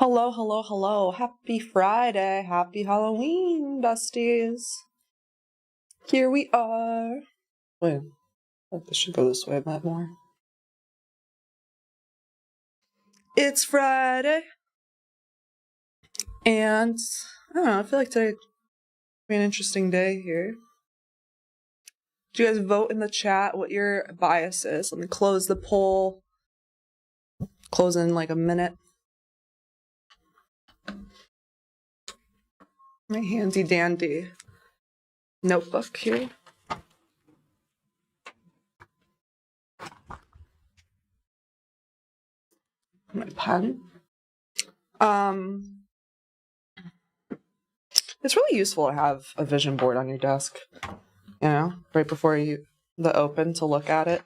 Hello, hello, hello. Happy Friday. Happy Halloween, Dusties. Here we are. Wait, I think this should go this way a bit more. It's Friday. And I don't know, I feel like today will be an interesting day here. Do you guys vote in the chat what your bias is? Let me close the poll. Close in like a minute. My handy dandy notebook here. My pen. It's really useful to have a vision board on your desk, you know, right before the open to look at it.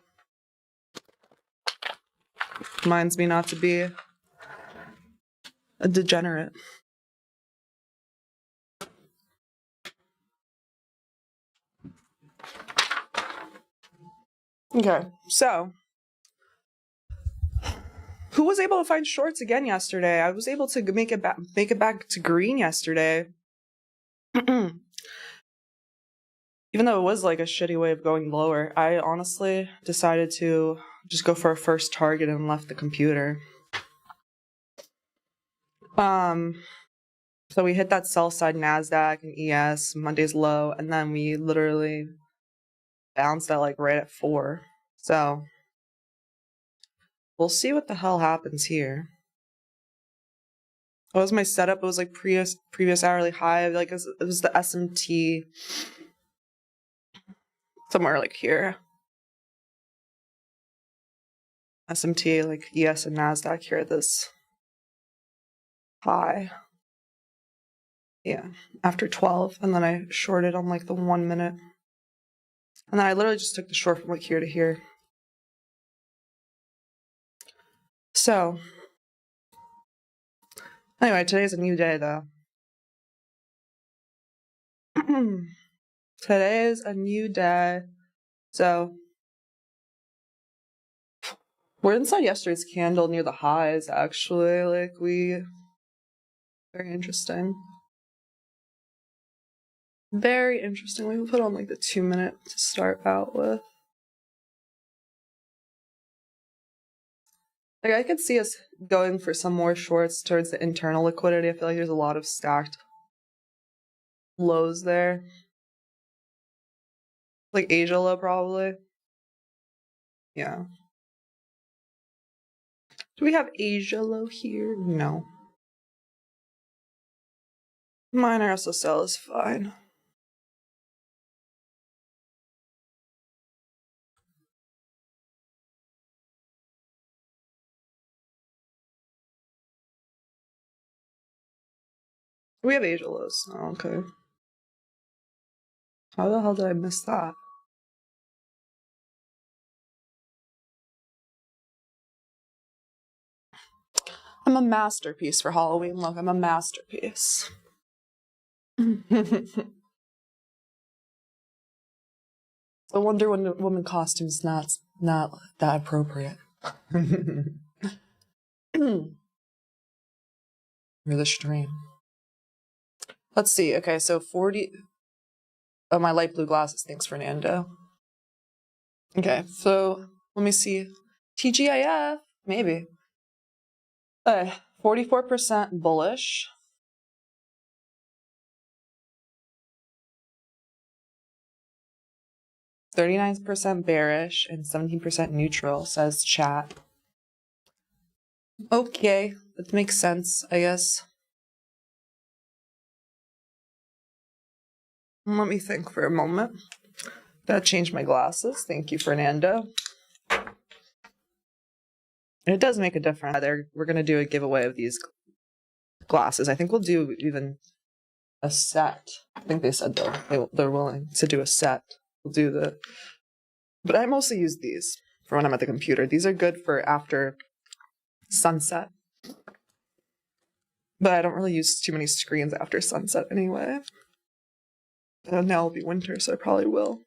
Reminds me not to be a degenerate. Okay, so who was able to find shorts again yesterday? I was able to make it back to green yesterday. Even though it was like a shitty way of going lower, I honestly decided to just go for a first target and left the computer. So we hit that sell side NASDAQ and ES, Monday's low, and then we literally bounced at like right at 4. So we'll see what the hell happens here. What was my setup? It was like previous hourly high. Like it was the SMT somewhere like here. SMT, like ES and NASDAQ here at this high. Yeah, after 12. And then I shorted on like the 1 minute. And then I literally just took the short from like here to here. So, anyway, today's a new day though. Today is a new day. So, we're inside yesterday's candle near the highs, actually. Very interesting. Very interesting. We will put on like the 2 minute to start out with. Like I could see us going for some more shorts towards the internal liquidity. I feel like there's a lot of stacked lows there. Like Asia low probably. Yeah. Do we have Asia low here? No. Minor SSL is fine. We have Asia lows. Oh, okay. How the hell did I miss that? I'm a masterpiece for Halloween. Look, I'm a masterpiece. The Wonder Woman costume's not that appropriate. For the stream. Let's see. Okay, so 40. Oh, my light blue glasses. Thanks, Fernando. Okay, so let me see. TGIF, maybe. 44% bullish. 39% bearish and 17% neutral, says chat. Okay, that makes sense, I guess. Let me think for a moment. Gotta change my glasses. Thank you, Fernando. It does make a difference. We're gonna do a giveaway of these glasses. I think we'll do even a set. I think they said they're willing to do a set. We'll do but I mostly use these for when I'm at the computer. These are good for after sunset. But I don't really use too many screens after sunset anyway. And now it'll be winter, so I probably will.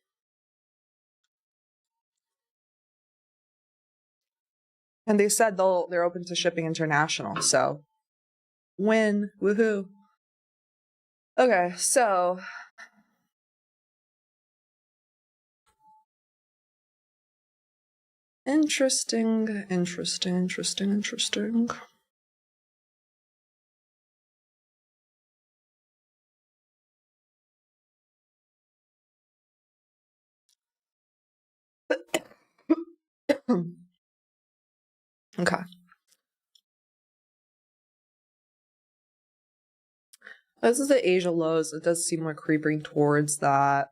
And they said they're open to shipping international, so Win. Woohoo. Okay, so interesting. Okay. This is the Asia lows. It does seem we're creeping towards that.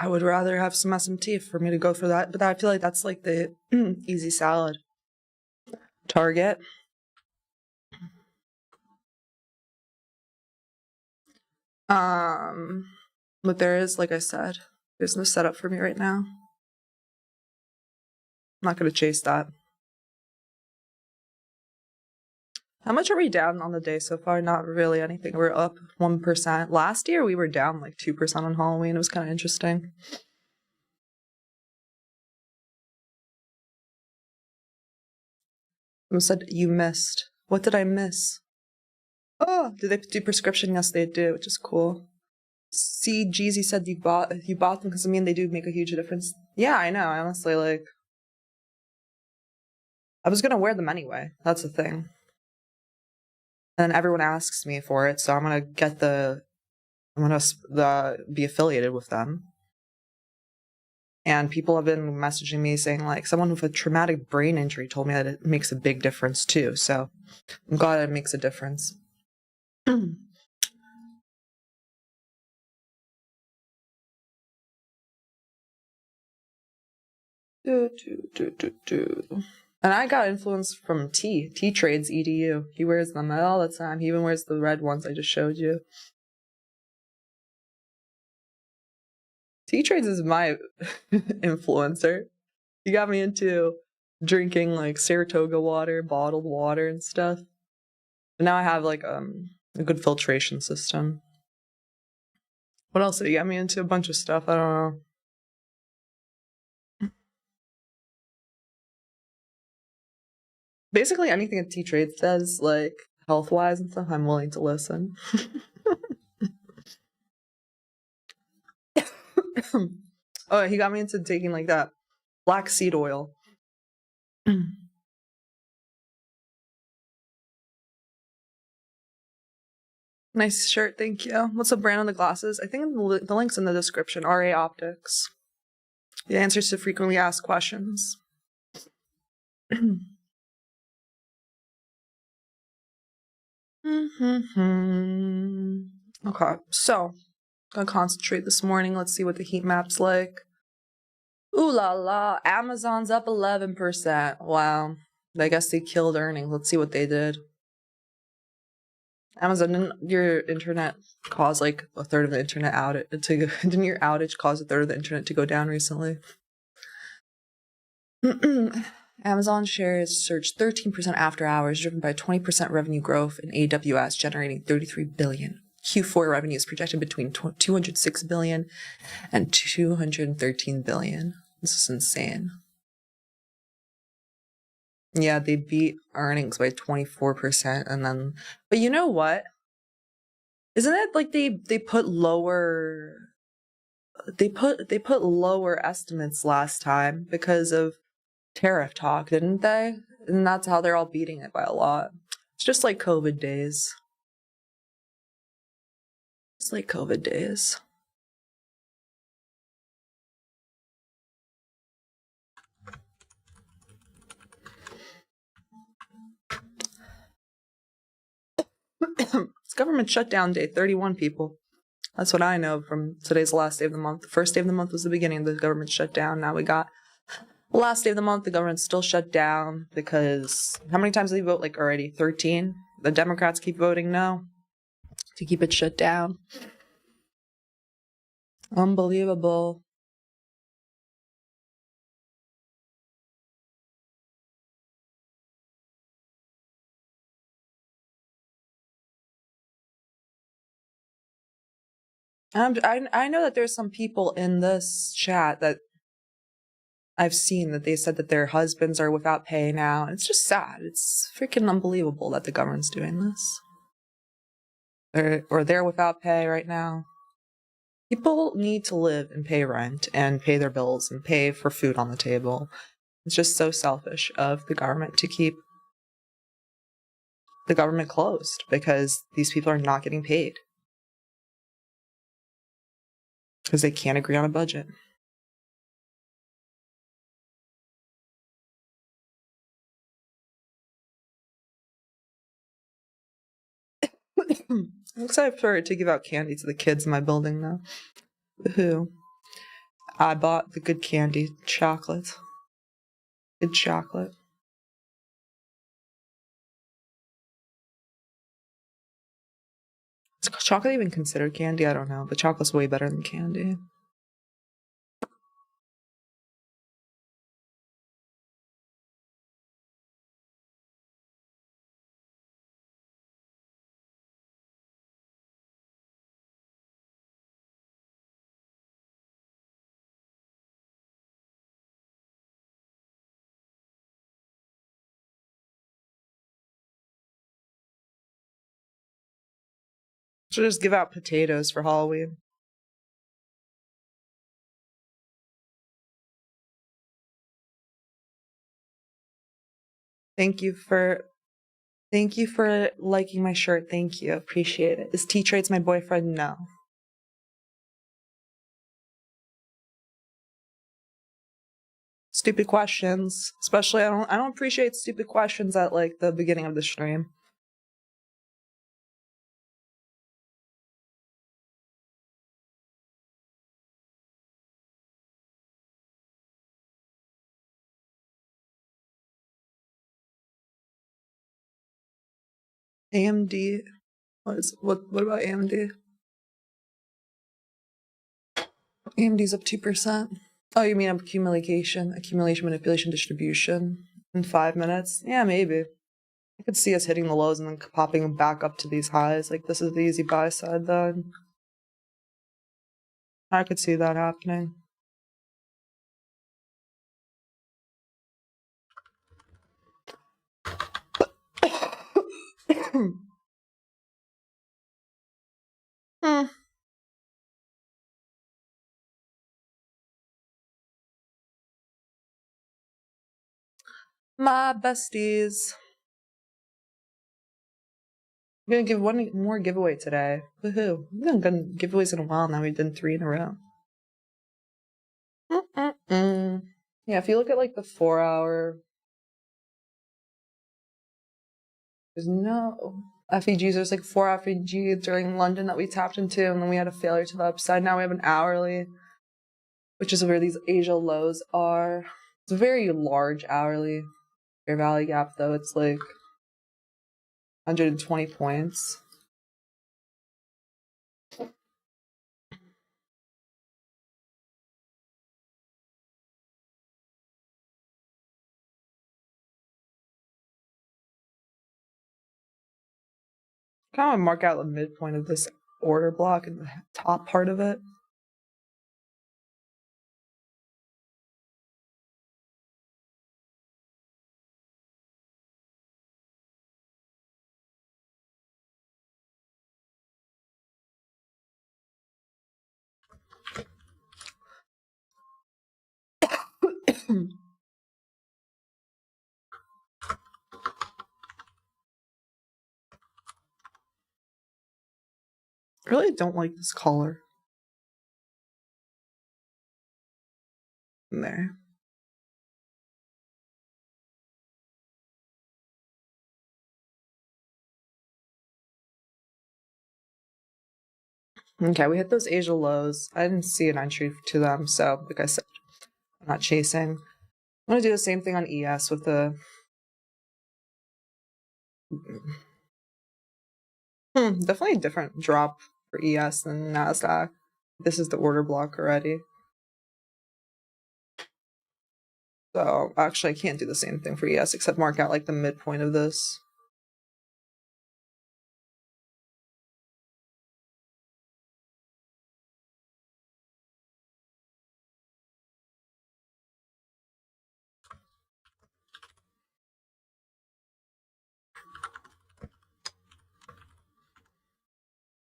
I would rather have some SMT for me to go for that, but I feel like that's like the easy salad target. But there is, like I said, there's no setup for me right now. I'm not going to chase that. How much are we down on the day so far? Not really anything. We're up 1%. Last year, we were down like 2% on Halloween. It was kind of interesting. Someone said, you missed. What did I miss? Oh, do they do prescription? Yes, they do, which is cool. See, Jeezy said you bought them because, I mean, they do make a huge difference. Yeah, I know. I honestly, like, I was going to wear them anyway. That's the thing. And everyone asks me for it, so I'm going to be affiliated with them. And people have been messaging me saying, like, someone with a traumatic brain injury told me that it makes a big difference too. So I'm glad it makes a difference. And I got influence from T. T trades EDU. He wears them all the time. He even wears the red ones I just showed you. T trades is my influencer. He got me into drinking like Saratoga water, bottled water and stuff. And now I have like a good filtration system. What else did he got me into? A bunch of stuff. I don't know. Basically anything a T-Trade says, like, health-wise and stuff, I'm willing to listen. Oh, he got me into taking, like, that black seed oil. Nice shirt, thank you. What's the brand on the glasses? I think the link's in the description. RA Optics. The answers to frequently asked questions. Okay, so gonna concentrate this morning. Let's see what the heat map's like. Ooh la la, Amazon's up 11%. Wow, I guess they killed earnings. Let's see what they did. Amazon, didn't your internet cause like a third of the internet outage didn't your outage cause a third of the internet to go down recently? Amazon shares surged 13% after hours, driven by 20% revenue growth in AWS, generating $33 billion. Q4 revenue is projected between $206 billion and $213 billion. This is insane. Yeah, they beat earnings by 24%, and then, but you know what? Isn't it like they put lower? They put lower estimates last time because of tariff talk, didn't they? And that's how they're all beating it by a lot. It's just like COVID days. It's like COVID days. It's government shutdown day, 31 people. That's what I know from today's last day of the month. The first day of the month was the beginning of the government shutdown. Now we got the last day of the month. The government's still shut down because how many times did they vote? Like already 13? the Democrats keep voting no to keep it shut down. Unbelievable. I know that there's some people in this chat that I've seen that they said that their husbands are without pay now. And it's just sad. It's freaking unbelievable that the government's doing this. Or they're without pay right now. People need to live and pay rent and pay their bills and pay for food on the table. It's just so selfish of the government to keep the government closed because these people are not getting paid. Because they can't agree on a budget. I'm excited to give out candy to the kids in my building now. Woohoo. I bought the good candy, chocolate. Good chocolate. Is chocolate even considered candy? I don't know, but chocolate's way better than candy. Should just give out potatoes for Halloween. Thank you for liking my shirt. Thank you. Appreciate it. Is T-Trade's my boyfriend? No. Stupid questions. Especially I don't appreciate stupid questions at like the beginning of the stream. AMD. What about AMD? AMD's up 2%. Oh, you mean accumulation, manipulation, distribution in 5 minutes? Yeah, maybe. I could see us hitting the lows and then popping back up to these highs. Like this is the easy buy side then. I could see that happening. My besties. I'm gonna give one more giveaway today. Woohoo. We haven't done giveaways in a while now. We've done 3 in a row. Yeah, if you look at like the 4-hour, there's no FEGs. There's like 4 FEGs during London that we tapped into, and then we had a failure to the upside. Now we have an hourly, which is where these Asia lows are. It's a very large hourly. Fair value gap, though, it's like 120 points. Kind of mark out the midpoint of this order block in the top part of it. I really don't like this color. In there. Okay, we hit those Asia lows. I didn't see an entry to them, so like I said, I'm not chasing. I'm gonna do the same thing on ES with the Definitely a different drop for ES than NASDAQ. This is the order block already. So actually I can't do the same thing for ES except mark out like the midpoint of this.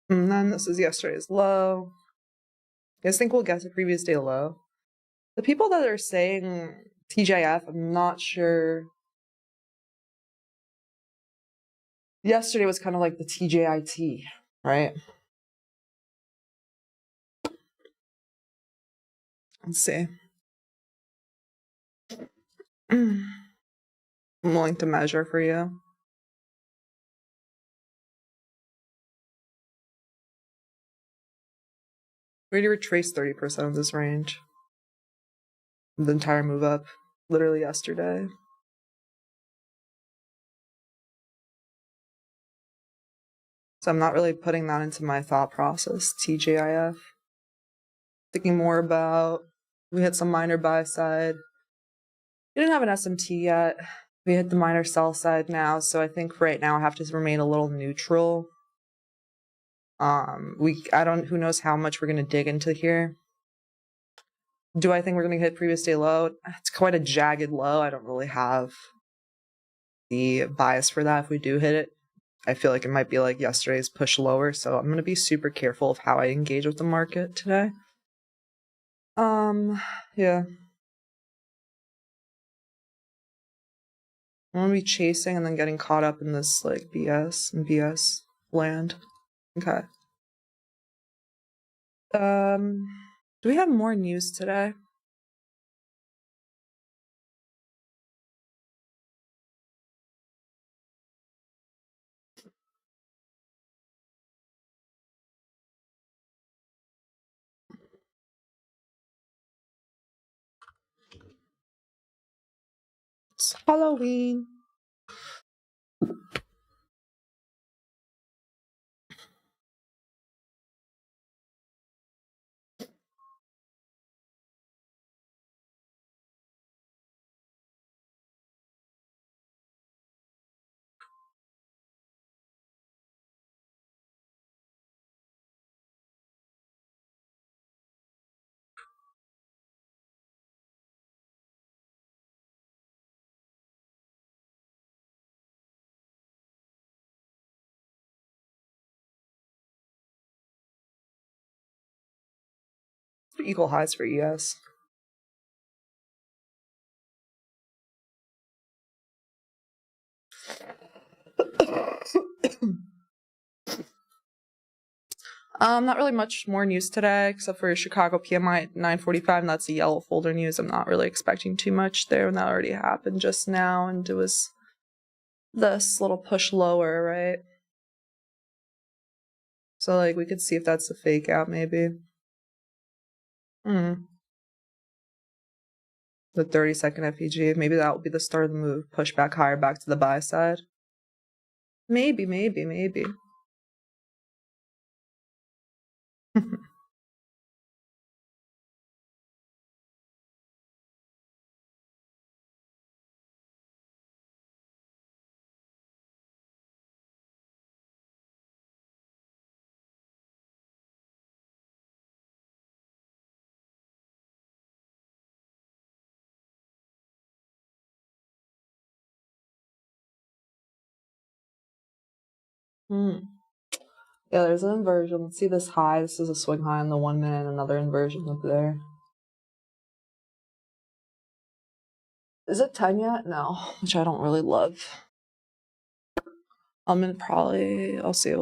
And then this is yesterday's low. You guys think we'll get to previous day low? The people that are saying TJF, I'm not sure. Yesterday was kind of like the TJIT, right? Let's see. I'm willing to measure for you. We already retraced 30% of this range. The entire move up, literally yesterday. So I'm not really putting that into my thought process, TJIF. Thinking more about, we hit some minor buy side. We didn't have an SMT yet. We hit the minor sell side now, so I think right now I have to remain a little neutral. Who knows how much we're gonna dig into here. Do I think we're gonna hit previous day low? It's quite a jagged low. I don't really have the bias for that if we do hit it. I feel like it might be like yesterday's push lower, so I'm gonna be super careful of how I engage with the market today. Yeah. I'm gonna be chasing and then getting caught up in this like BS and BS land. Okay. Do we have more news today? It's Halloween. Equal highs for ES. Not really much more news today, except for Chicago PMI at 9:45, and that's a yellow folder news. I'm not really expecting too much there, and that already happened just now, and it was this little push lower, right? So, like, we could see if that's a fake out, maybe. The 30-second FEG, maybe that will be the start of the move. Push back higher, back to the buy side. Maybe. Yeah, there's an inversion. Let's see this high. This is a swing high on the 1 minute, another inversion up there. Is it 10 yet? No, which I don't really love. I'm gonna probably, we'll see.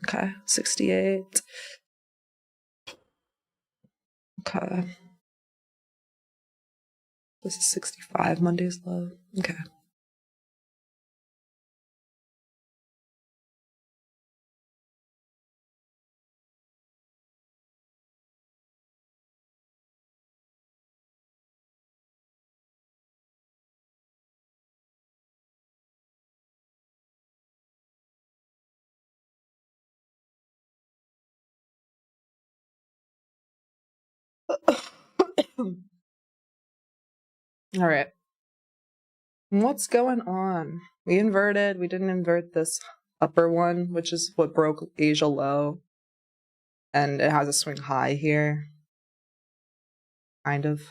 Okay, 68. Okay. This is 65, Monday's low. Okay. All right. What's going on? We inverted. We didn't invert this upper one, which is what broke Asia low. And it has a swing high here. Kind of.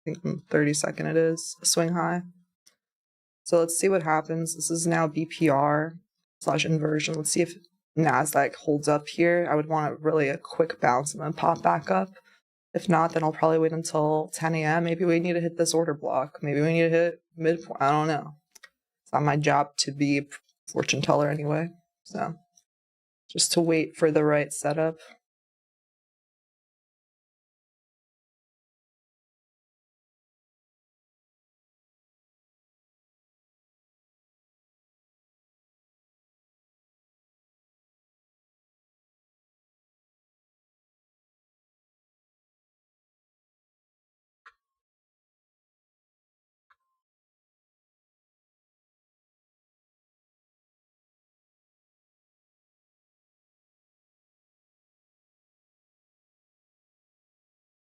I think 32nd it is. A swing high. So let's see what happens. This is now BPR / inversion. Let's see if NASDAQ holds up here. I would want really a quick bounce and then pop back up. If not, then I'll probably wait until 10 a.m. Maybe we need to hit this order block. Maybe we need to hit midpoint. I don't know. It's not my job to be a fortune teller anyway. So just to wait for the right setup.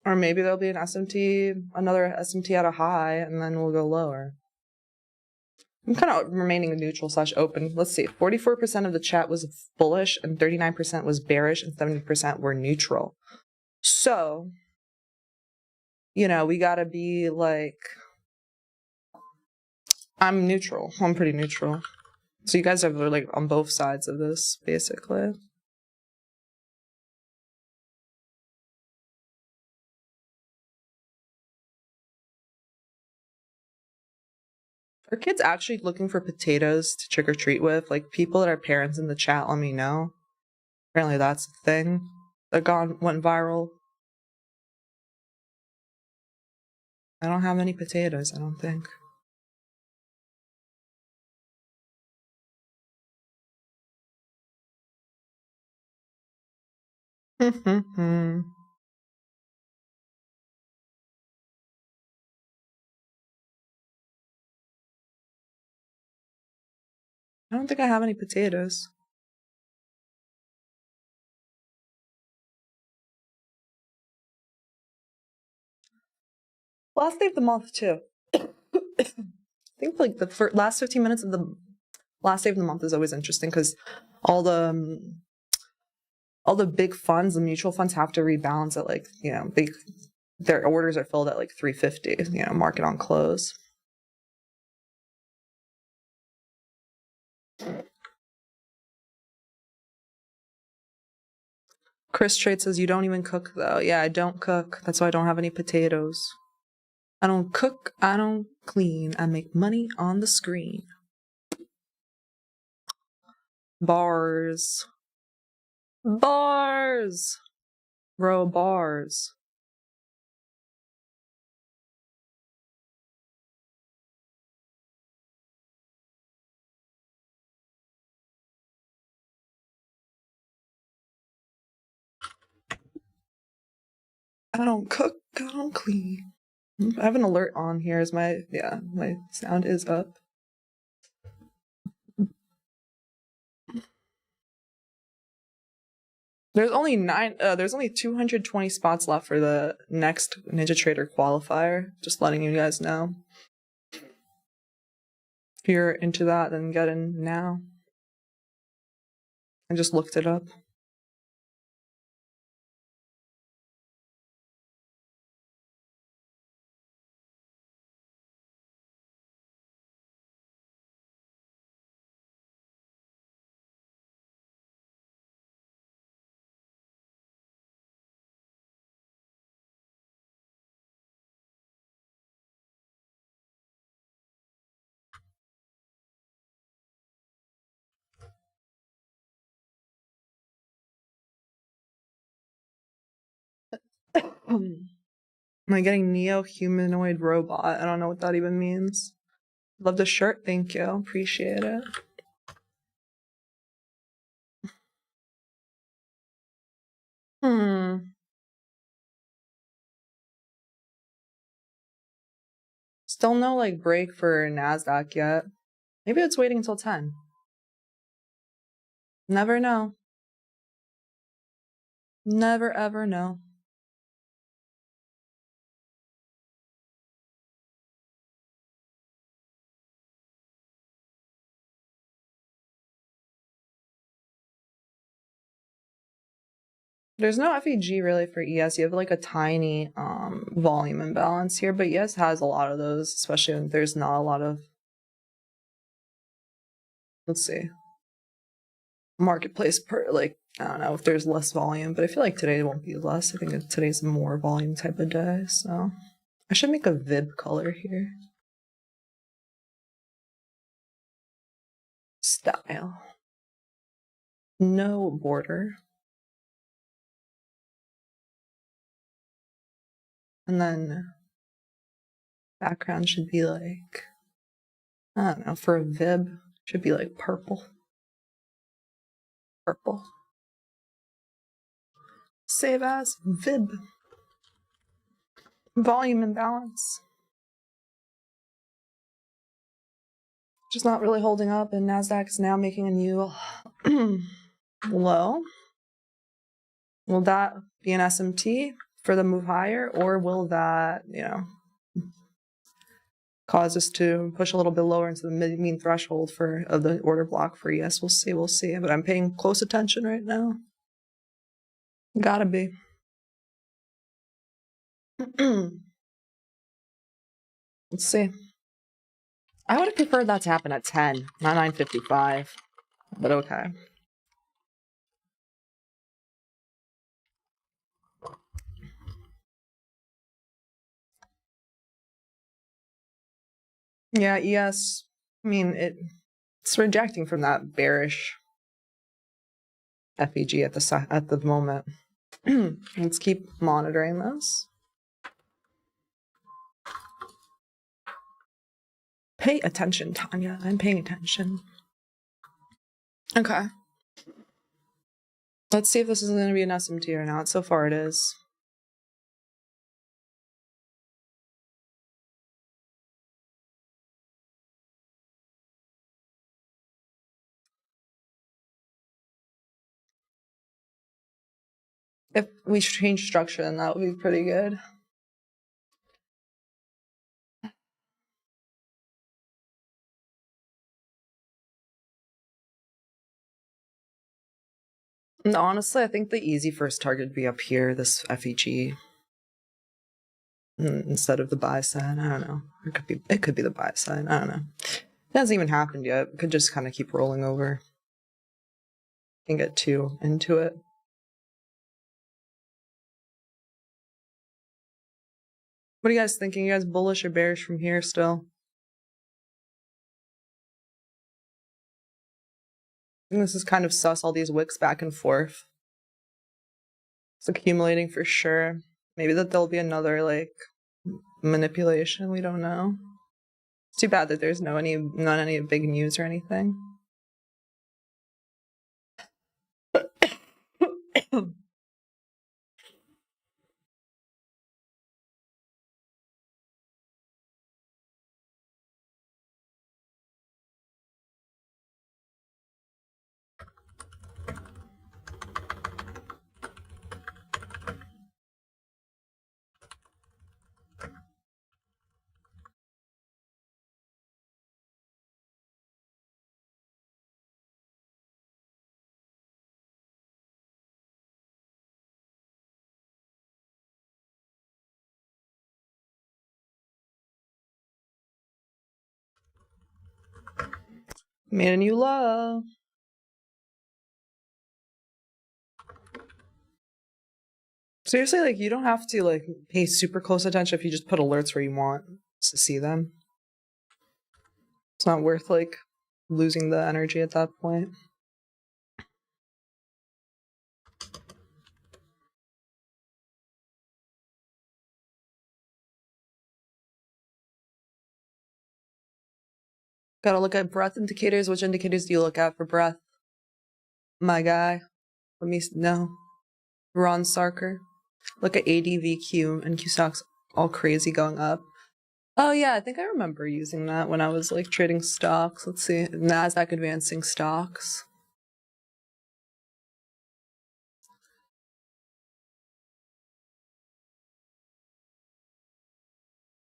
Or maybe there'll be an SMT, another SMT at a high, and then we'll go lower. I'm kind of remaining neutral / open. Let's see. 44% of the chat was bullish, and 39% was bearish, and 70% were neutral. So, you know, we gotta be like, I'm neutral. I'm pretty neutral. So you guys are like on both sides of this, basically. Are kids actually looking for potatoes to trick or treat with? Like, people that are parents in the chat, let me know. Apparently that's the thing that went viral. I don't have any potatoes, I don't think. I don't think I have any potatoes. Last day of the month, too. I think like the last 15 minutes of the last day of the month is always interesting because all the big funds, the mutual funds, have to rebalance at like, you know, their orders are filled at like 350, you know, market on close. Chris Trade says, you don't even cook though. Yeah, I don't cook. That's why I don't have any potatoes. I don't cook, I don't clean. I make money on the screen. Bars. Bars! Bro, bars. I don't cook, I don't clean. I have an alert on here. Is my sound is up. There's only 220 spots left for the next Ninja Trader qualifier. Just letting you guys know. If you're into that, then get in now. I just looked it up. Am I getting neo-humanoid robot? I don't know what that even means. Love the shirt, thank you. Appreciate it. Still no like break for NASDAQ yet. Maybe it's waiting until 10. Never know. Never ever know. There's no FEG really for ES. You have like a tiny volume imbalance here, but ES has a lot of those, especially when there's not a lot of, let's see, marketplace per, like, I don't know if there's less volume, but I feel like today won't be less. I think today's a more volume type of day, so I should make a Vib color here. Style. No border. And then background should be like, I don't know, for a Vib, should be like purple. Purple. Save as Vib. Volume imbalance. Just not really holding up, and NASDAQ is now making a new low. Will that be an SMT for the move higher, or will that, you know, cause us to push a little bit lower into the mean threshold of the order block for ES? We'll see. But I'm paying close attention right now. Gotta be. Let's see. I would have preferred that to happen at 10, not 9:55, but okay. Yeah, ES, I mean, it's rejecting from that bearish FEG at the moment. Let's keep monitoring this. Pay attention, Tanya. I'm paying attention. Okay. Let's see if this is going to be an SMT or not. So far it is. If we change structure, then that would be pretty good. And honestly, I think the easy first target would be up here, this FEG, instead of the buy side. I don't know. It could be the buy side. I don't know. It hasn't even happened yet. It could just kind of keep rolling over. Can't get too into it. What are you guys thinking? You guys bullish or bearish from here still? I think this is kind of sus, all these wicks back and forth. It's accumulating for sure. Maybe that there'll be another, like, manipulation. We don't know. It's too bad that there's not any big news or anything. Made a new low. Seriously, like, you don't have to, like, pay super close attention if you just put alerts where you want to see them. It's not worth, like, losing the energy at that point. Gotta look at breadth indicators. Which indicators do you look at for breadth? My guy. Let me know. Ron Sarker. Look at ADVQ and Q stocks all crazy going up. Oh yeah, I think I remember using that when I was like trading stocks. Let's see. NASDAQ advancing stocks.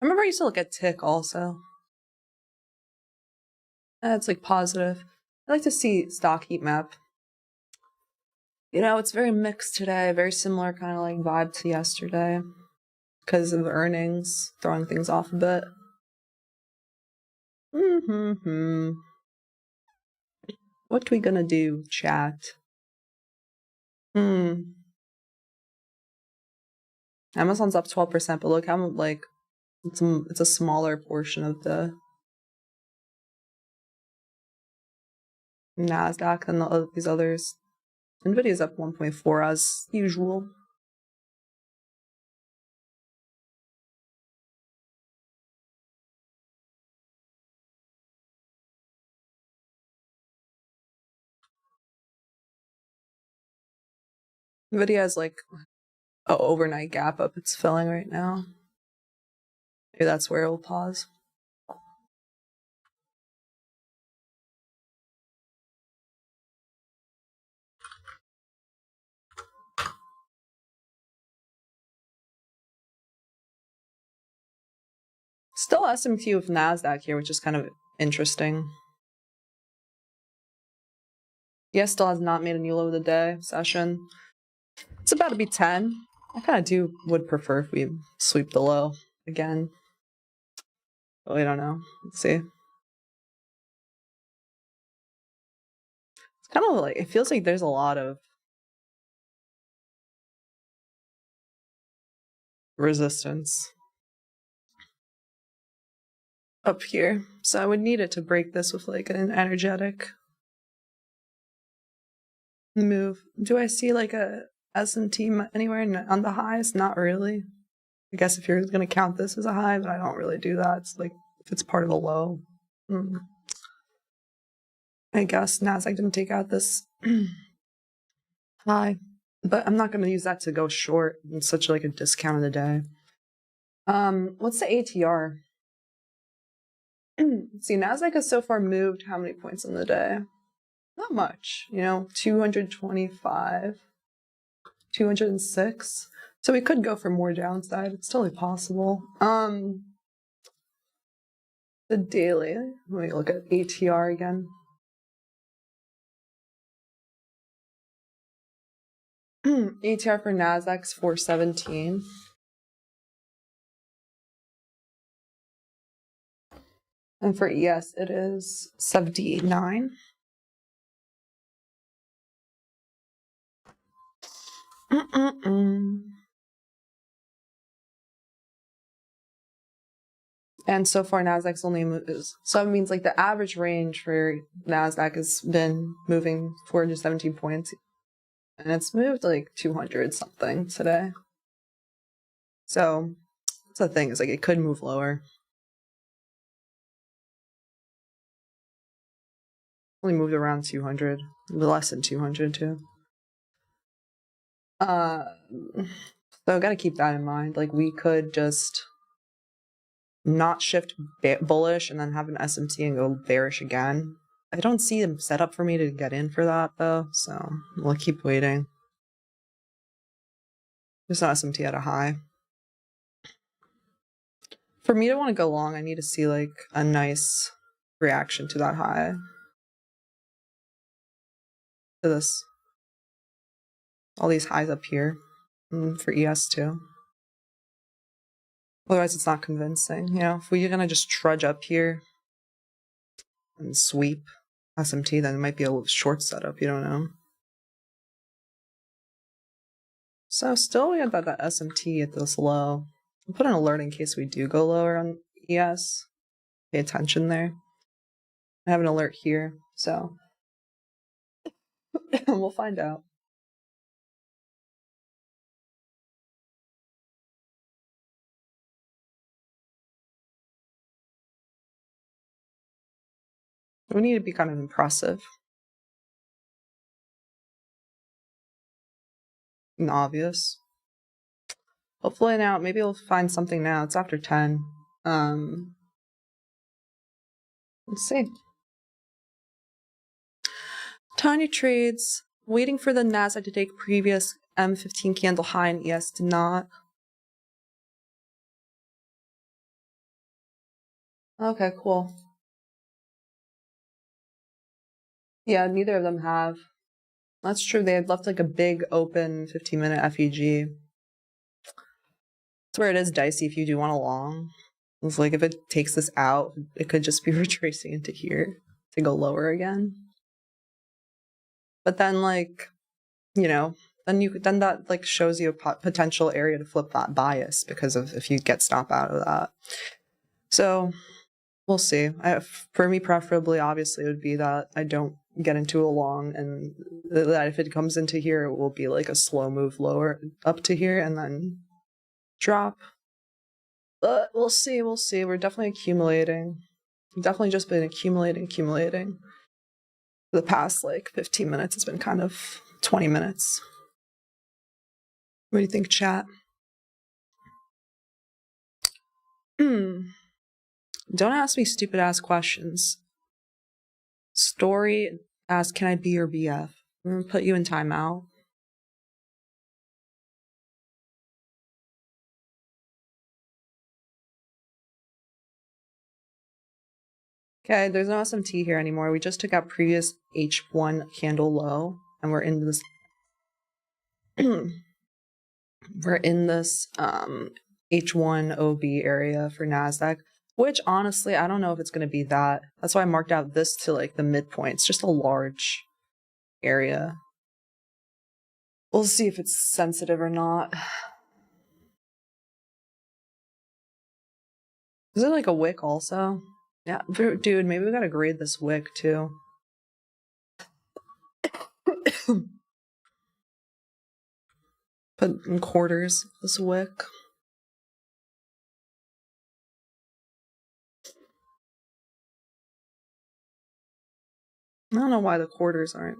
I remember I used to look at tick also. That's like positive. I like to see stock heat map. You know, it's very mixed today, very similar kind of like vibe to yesterday because of earnings, throwing things off a bit. What we gonna do, chat? Amazon's up 12%, but look how like it's a smaller portion of the Nasdaq than these others. Nvidia's up 1.4 as usual. Nvidia has like an overnight gap up it's filling right now. Maybe that's where it'll pause. Still S&P with Nasdaq here, which is kind of interesting. ES still has not made a new low of the day session. It's about to be 10. I kind of would prefer if we sweep the low again. But we don't know. Let's see. It's kind of like, it feels like there's a lot of resistance up here. So I would need it to break this with like an energetic move. Do I see like a S&T anywhere on the highs? Not really. I guess if you're going to count this as a high, but I don't really do that. It's like if it's part of a low. I guess Nasdaq didn't take out this high, but I'm not going to use that to go short in such like a discount of the day. What's the ATR? See, Nasdaq has so far moved how many points in the day? Not much, you know, 225, 206. So we could go for more downside. It's totally possible. The daily, let me look at ATR again. ATR for Nasdaq's 417. And for ES, it is 79. And so far, Nasdaq's only moves. So it means like the average range for Nasdaq has been moving 417 points. And it's moved like 200 something today. So that's the thing, is like it could move lower. Only moved around 200, less than 200 too. So I gotta keep that in mind. Like we could just not shift bullish and then have an S&T and go bearish again. I don't see them set up for me to get in for that though, so we'll keep waiting. There's no S&T at a high. For me to want to go long, I need to see like a nice reaction to that high. To this. All these highs up here. For ES too. Otherwise it's not convincing. You know, if we're gonna just trudge up here and sweep S&T, then it might be a little short setup, you don't know. So still we have that S&T at this low. I'll put an alert in case we do go lower on ES. Pay attention there. I have an alert here, so we'll find out. We need to be kind of impressive. And obvious. Hopefully now, maybe we'll find something now. It's after 10. Let's see. Tiny trades. Waiting for the Nasdaq to take previous M15 candle high and ES did not. Okay, cool. Yeah, neither of them have. That's true. They had left like a big open 15-minute FEG. That's where it is dicey if you do want a long. It's like if it takes this out, it could just be retracing into here to go lower again. But then like, you know, then that like shows you a potential area to flip that bias because of if you get stop out of that. So we'll see. For me, preferably, obviously, it would be that I don't get into a long, and that if it comes into here, it will be like a slow move lower up to here and then drop. But we'll see. We'll see. We're definitely accumulating. We've definitely just been accumulating. For the past like 15 minutes, it's been kind of 20 minutes. What do you think, chat? Don't ask me stupid ass questions. Story asks, can I be your BF? I'm gonna put you in timeout. Okay, there's no SMT here anymore. We just took out previous H1 candle low, and we're in this H1 OB area for NASDAQ, which honestly, I don't know if it's going to be that. That's why I marked out this to like the midpoint. It's just a large area. We'll see if it's sensitive or not. Is it like a wick also? Yeah, dude, maybe we gotta grade this wick too. Put in quarters this wick. I don't know why the quarters aren't.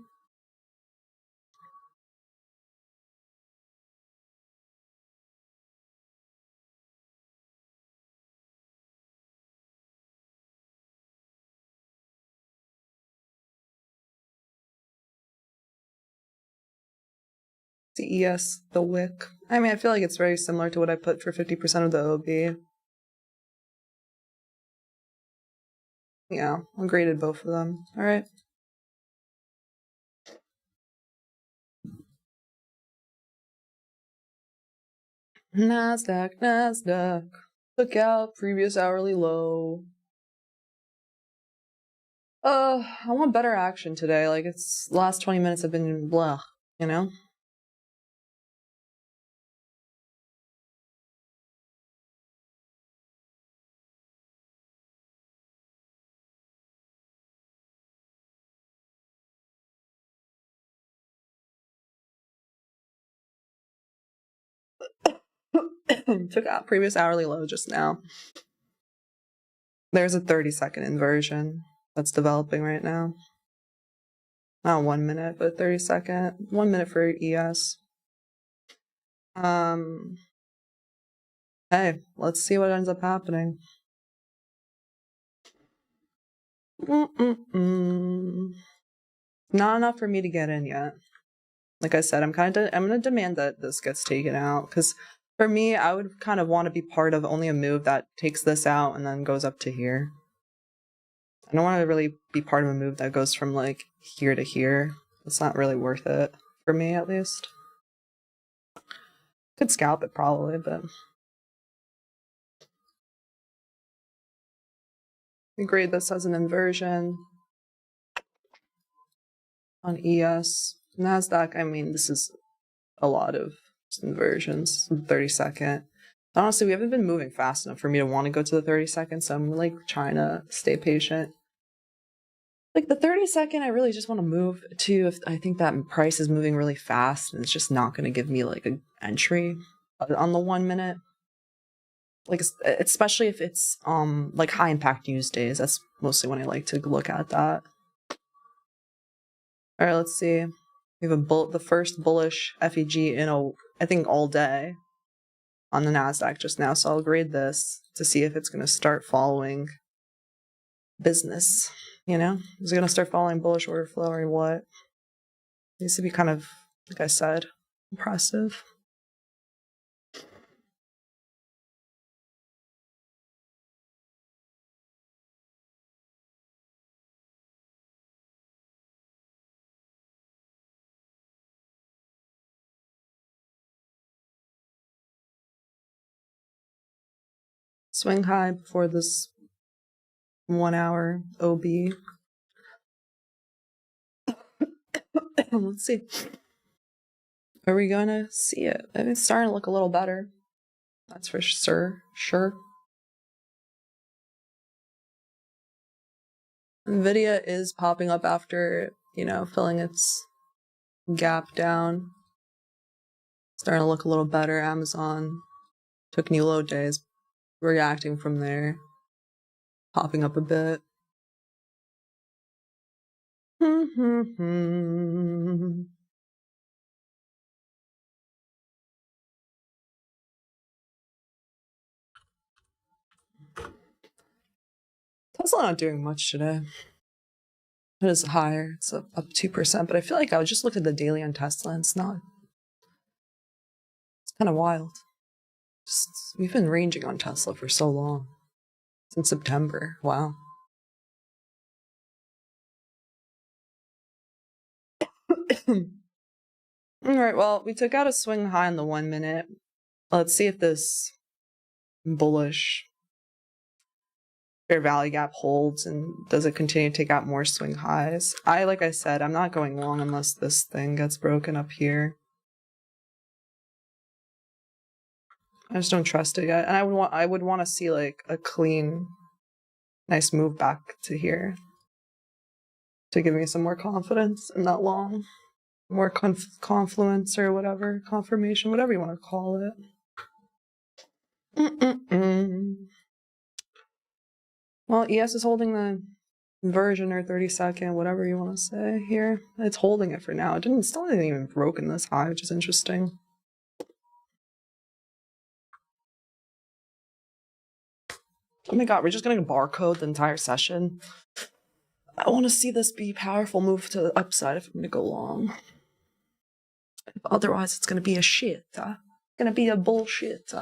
The ES, the wick. I mean, I feel like it's very similar to what I put for 50% of the OB. Yeah, I graded both of them. All right. NASDAQ. Took out previous hourly low. I want better action today. Like, it's last 20 minutes have been blah, you know? Took out previous hourly low just now. There's a 30-second inversion that's developing right now. Not 1 minute, but 30-second. 1 minute for ES. Hey, let's see what ends up happening. Not enough for me to get in yet. Like I said, I'm gonna demand that this gets taken out, because for me, I would kind of want to be part of only a move that takes this out and then goes up to here. I don't want to really be part of a move that goes from like here to here. It's not really worth it for me, at least. Could scalp it probably, but we grade this as an inversion on ES. NASDAQ, I mean, this is a lot of inversions. 30-second. Honestly, we haven't been moving fast enough for me to want to go to the 30-second, so I'm like trying to stay patient. Like the 30-second, I really just want to move to if I think that price is moving really fast and it's just not going to give me like an entry on the 1 minute. Like especially if it's like high impact news days. That's mostly when I like to look at that. All right, let's see. We have the first bullish FEG in I think all day on the NASDAQ just now. So I'll grade this to see if it's going to start following business. You know, is it going to start following bullish order flow or what? It needs to be kind of, like I said, impressive. swing high before this 1 hour OB. Let's see. Are we gonna see it? It's starting to look a little better. That's for sure. Nvidia is popping up after, you know, filling its gap down. Starting to look a little better. Amazon took new low days, reacting from there, popping up a bit. Tesla not doing much today. It is higher. It's up 2%, but I feel like I would just look at the daily on Tesla and it's not. It's kind of wild. We've been ranging on Tesla for so long. Since September. Wow. Alright, well, we took out a swing high in the 1 minute. Let's see if this bullish fair value gap holds and does it continue to take out more swing highs. Like I said, I'm not going long unless this thing gets broken up here. I just don't trust it yet. And I would want to see like a clean, nice move back to here to give me some more confidence in that long. More confluence or whatever, confirmation, whatever you want to call it. Well, ES is holding the inversion or 30-second, whatever you want to say here. It's holding it for now. It still hasn't even broken this high, which is interesting. Oh my god, we're just gonna barcode the entire session. I want to see this be powerful move to the upside if I'm gonna go long. Otherwise, it's gonna be a shit. Gonna be a bullshit.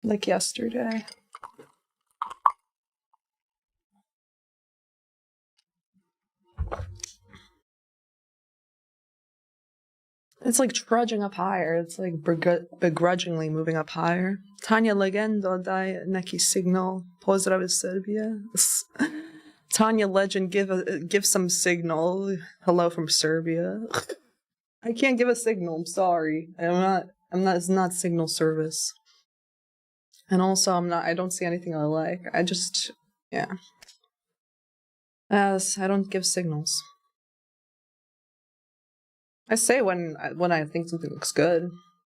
Like yesterday. It's like trudging up higher. It's like begrudgingly moving up higher. Tanya Legendo daj neki signal. Pozdrav iz Serbia. Tanya Legend, give some signal. Hello from Serbia. I can't give a signal. I'm sorry. It's not signal service. And also, I don't see anything I like. Yeah. Yes, I don't give signals. I say when I think something looks good.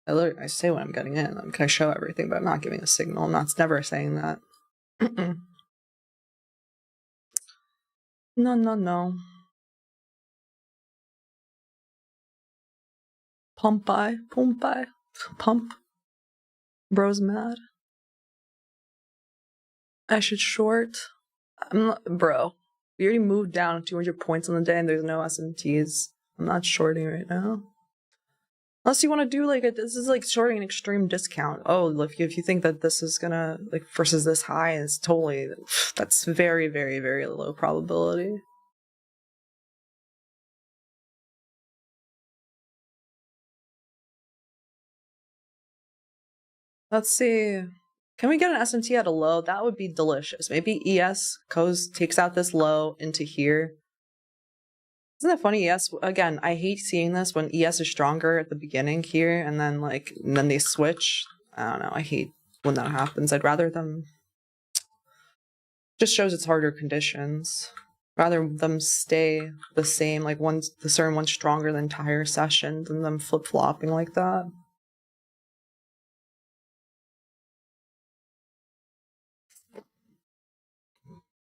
I say when I'm getting in. I show everything, but I'm not giving a signal. I'm never saying that. No. Pump. Bro's mad. I should short. Bro. We already moved down 200 points on the day and there's no SMTs. I'm not shorting right now. Unless you want to do this is like shorting an extreme discount. Oh, if you think that this is gonna versus this high, it's totally, that's very, very, very low probability. Let's see. Can we get an SMT at a low? That would be delicious. Maybe ES takes out this low into here. Isn't that funny? ES, again, I hate seeing this when ES is stronger at the beginning here and then then they switch. I don't know. I hate when that happens. I'd rather them just shows it's harder conditions. Rather them stay the same, the certain one's stronger the entire session than them flip-flopping like that.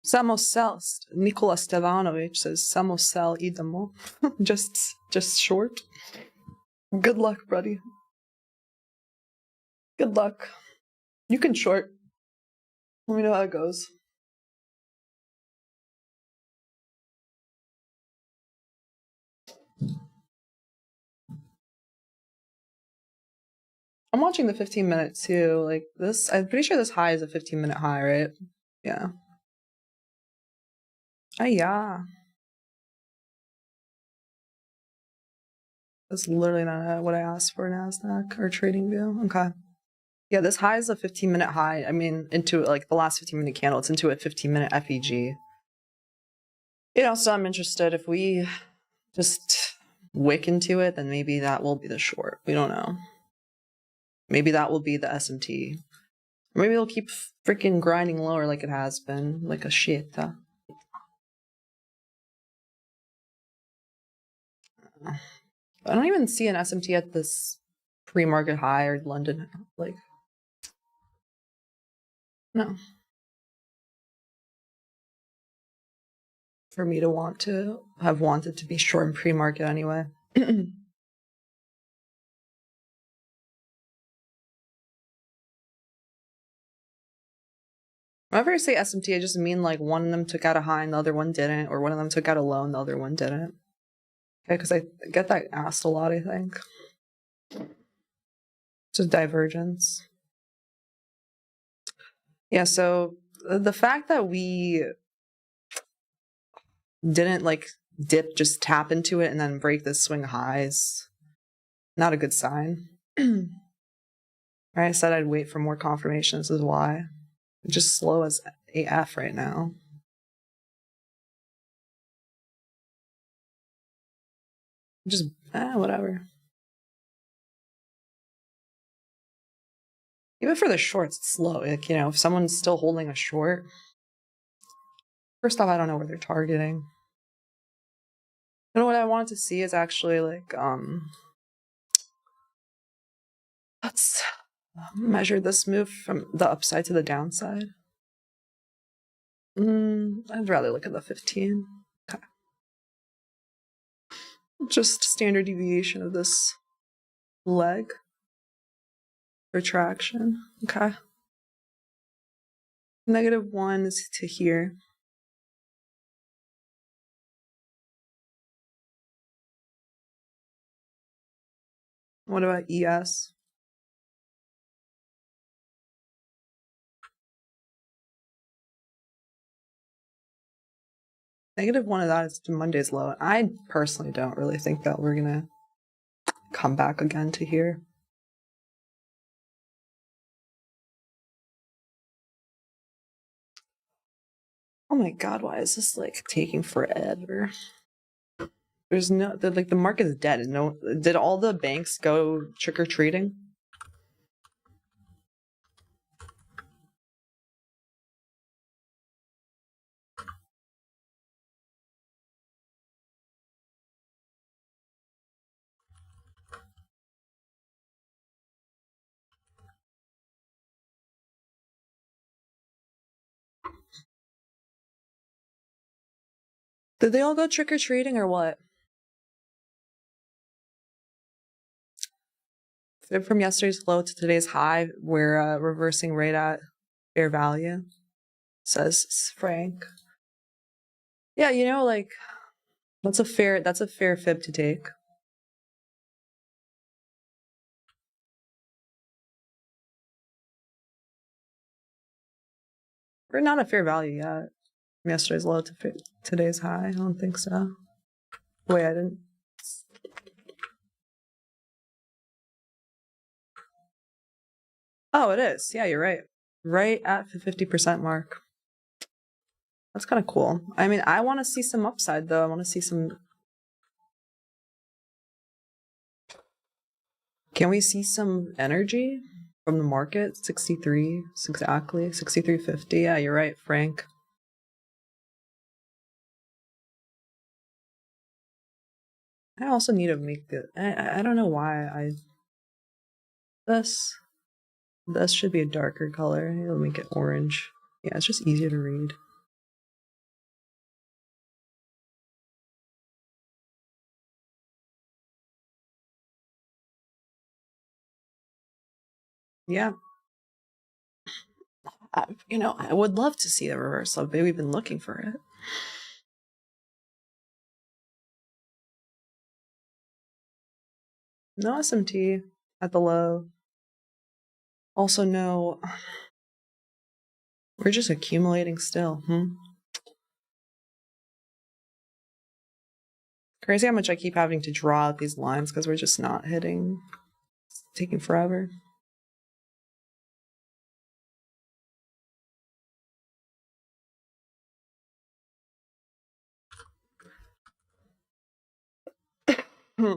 Samosel, Nikola Stevanovic says, Samosel idemo. just short. Good luck, buddy. Good luck. You can short. Let me know how it goes. I'm watching the 15-minute too. This, I'm pretty sure this high is a 15-minute high, right? Yeah. Yeah. That's literally not what I asked for NASDAQ or TradingView. Okay. Yeah, this high is a 15-minute high. I mean, into like the last 15-minute candle, it's into a 15-minute FEG. You know, so I'm interested if we just wick into it, then maybe that will be the short. We don't know. Maybe that will be the SMT. Maybe it'll keep freaking grinding lower like it has been, like a shit. I don't even see an SMT at this pre-market high or London, like, no. For me to have wanted to be short in pre-market anyway. Whenever I say SMT, I just mean like one of them took out a high and the other one didn't, or one of them took out a low and the other one didn't. Okay, because I get that asked a lot, I think. Just divergence. Yeah, so the fact that we didn't like dip, just tap into it and then break the swing highs, not a good sign. Right, I said I'd wait for more confirmation. This is why. It's just slow as AF right now. Just whatever. Even for the shorts, it's slow. Like, you know, if someone's still holding a short, first off, I don't know where they're targeting. You know what I wanted to see is actually like let's measure this move from the upside to the downside. I'd rather look at the 15. Okay. Just standard deviation of this leg. Retraction. Okay. -1 is to here. What about ES? -1 of that is to Monday's low. I personally don't really think that we're gonna come back again to here. Oh my god, why is this like taking forever? There's no like the market is dead. No, did all the banks go trick-or-treating? Did they all go trick-or-treating or what? From yesterday's low to today's high, we're reversing right at fair value, says Frank. Yeah, you know, like that's a fair fib to take. We're not at fair value yet. From yesterday's low to today's high. I don't think so. Wait, I didn't. Oh, it is. Yeah, you're right. Right at the 50% mark. That's kind of cool. I mean, I want to see some upside, though. I want to see some... Can we see some energy from the market? 63, exactly. 63.50. Yeah, you're right, Frank. I also need to make the... I don't know why I... This should be a darker color. It'll make it orange. Yeah, it's just easier to read. Yeah. You know, I would love to see the reversal. Maybe we've been looking for it. No SMT at the low. Also, no. We're just accumulating still. Crazy how much I keep having to draw out these lines because we're just not hitting. It's taking forever. This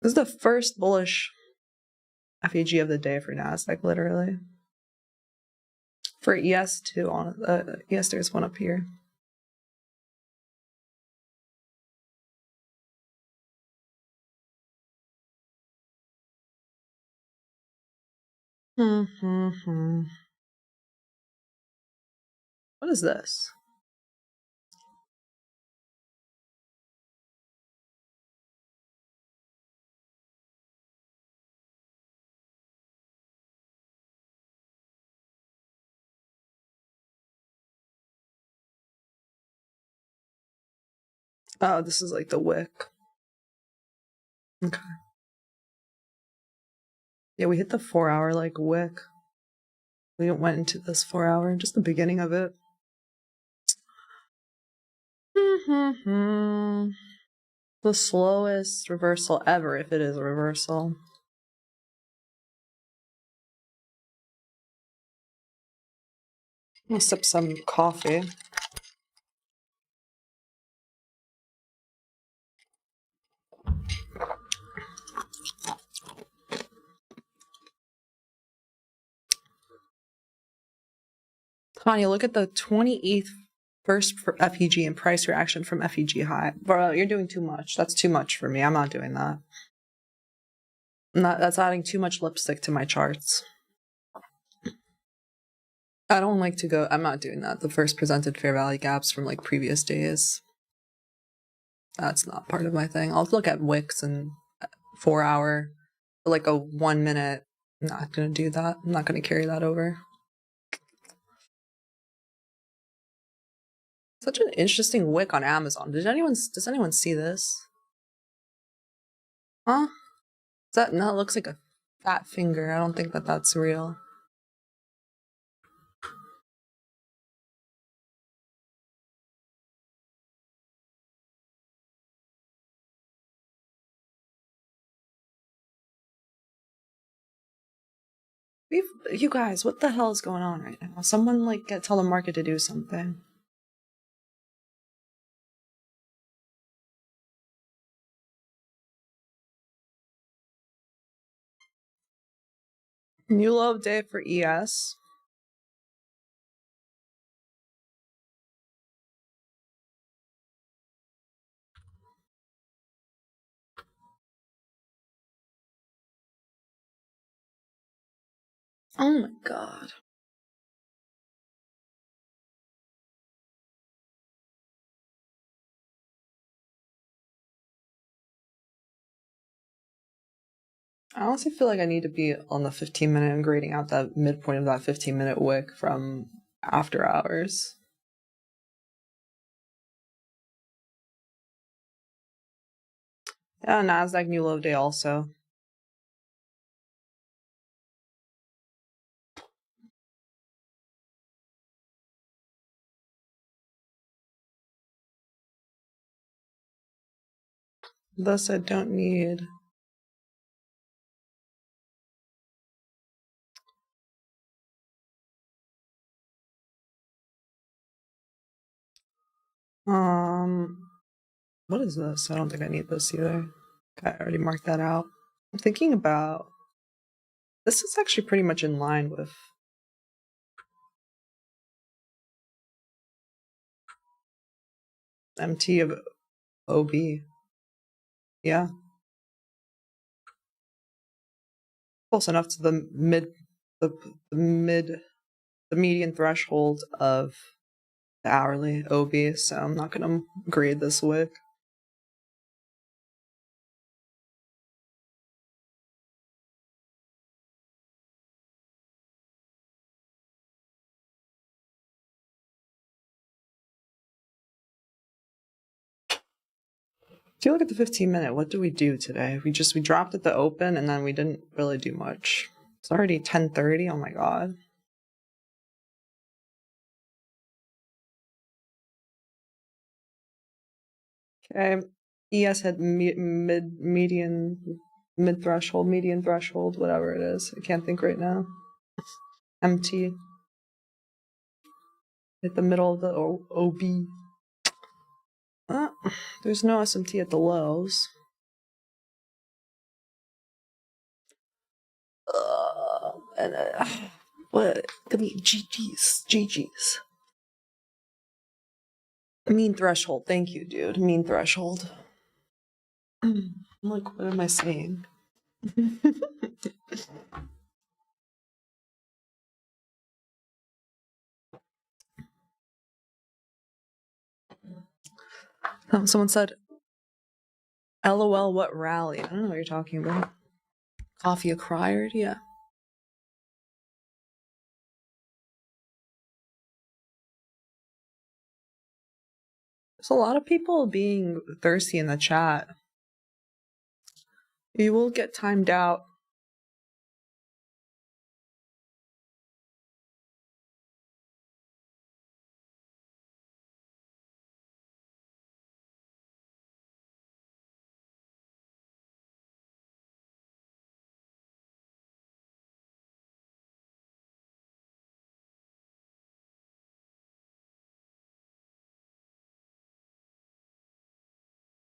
is the first bullish FEG of the day for NASDAQ, literally. For ES too, ES there's one up here. What is this? Oh, this is like the wick. Okay. Yeah, we hit the 4-hour like wick. We went into this 4-hour, just the beginning of it. The slowest reversal ever, if it is a reversal. I'll sip some coffee. Tanya, look at the 28th first for FEG and price reaction from FEG high. Bro, you're doing too much. That's too much for me. I'm not doing that. That's adding too much lipstick to my charts. I don't like to go. I'm not doing that. The first presented fair value gaps from like previous days. That's not part of my thing. I'll look at wicks and 4-hour, like a 1 minute. I'm not gonna do that. I'm not gonna carry that over. Such an interesting wick on Amazon. Does anyone see this? Huh? No, it looks like a fat finger. I don't think that that's real. You guys, what the hell is going on right now? Someone like tell the market to do something. New low day for ES. Oh my god. I honestly feel like I need to be on the 15-minute and grading out that midpoint of that 15-minute wick from after hours. Yeah, NASDAQ new low day also. Thus, I don't need. What is this? I don't think I need this either. Okay, I already marked that out. I'm thinking about. This is actually pretty much in line with. MT of OB. Yeah. Close enough to the median threshold of the hourly OB, so I'm not gonna grade this wick. If you look at the 15-minute, what do we do today? We dropped at the open and then we didn't really do much. It's already 10:30. Oh my god. Okay. ES had median threshold, whatever it is. I can't think right now. MT. Hit the middle of the OB. There's no SMT at the lows. What? Give me GG's. GG's. Mean threshold. Thank you, dude. Mean threshold. I'm like, what am I saying? Someone said, LOL, what rally? I don't know what you're talking about. Coffee acquired? Yeah. There's a lot of people being thirsty in the chat. You will get timed out.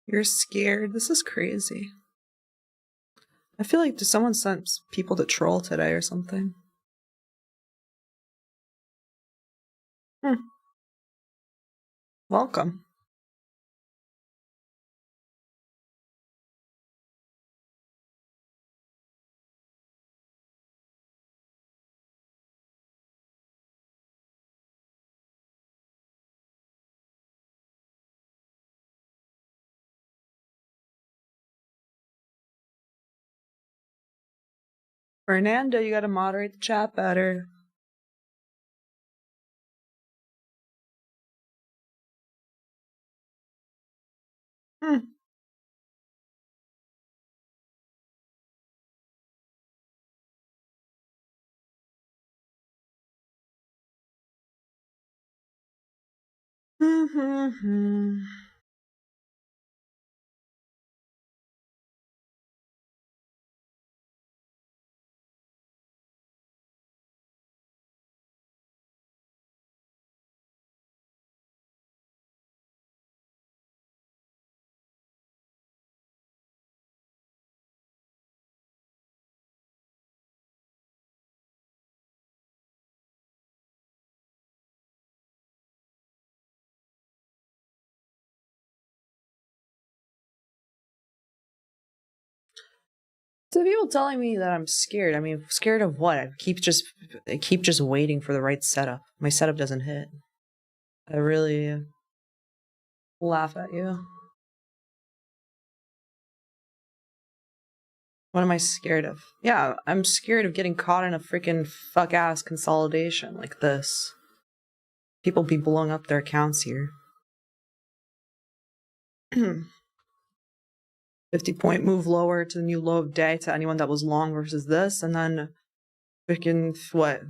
You're scared? This is crazy. I feel like someone sent people to troll today or something. Welcome. Fernando, you gotta moderate the chat better. So people telling me that I'm scared. I mean, scared of what? I keep just waiting for the right setup. My setup doesn't hit. I really laugh at you. What am I scared of? Yeah, I'm scared of getting caught in a freaking fuck-ass consolidation like this. People be blowing up their accounts here. 50-point move lower to the new low of day to anyone that was long versus this, and then freaking, what,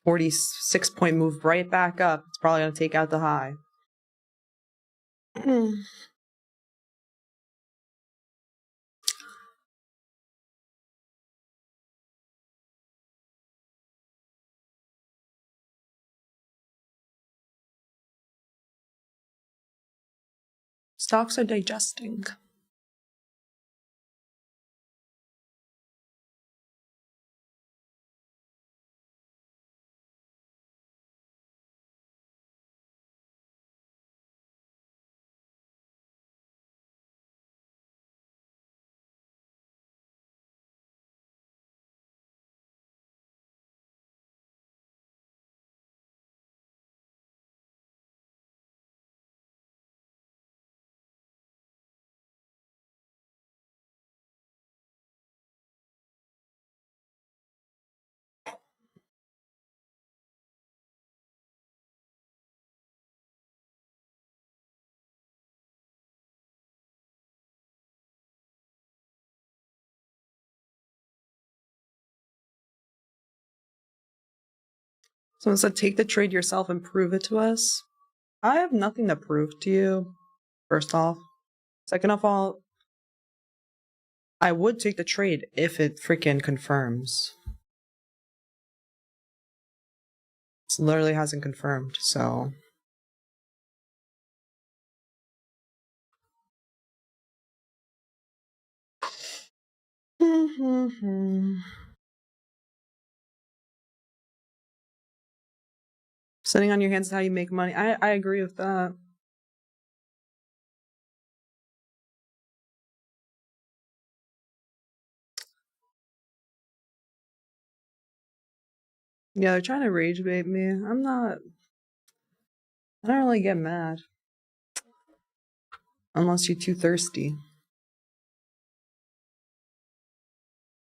46-point move right back up. It's probably going to take out the high. Stocks are digesting. Someone said, take the trade yourself and prove it to us. I have nothing to prove to you, first off. Second of all, I would take the trade if it freaking confirms. It literally hasn't confirmed, so Sitting on your hands is how you make money. I agree with that. Yeah, they're trying to rage bait me. I'm not. I don't really get mad. Unless you're too thirsty.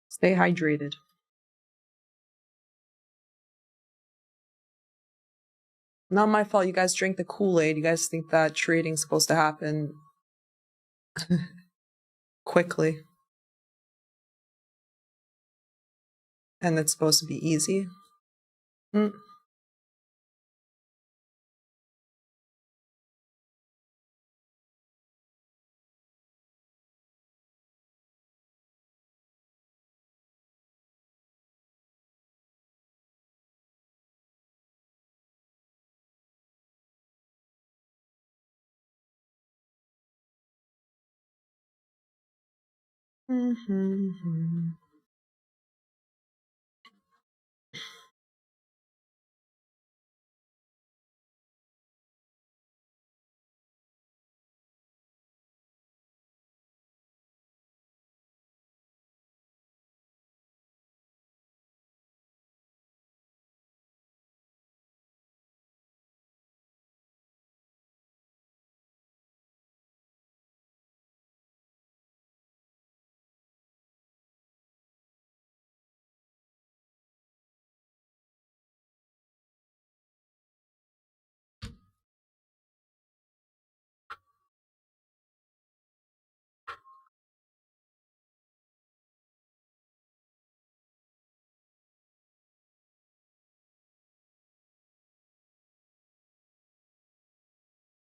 Stay hydrated. Not my fault. You guys drink the Kool-Aid. You guys think that trading's supposed to happen quickly. And it's supposed to be easy.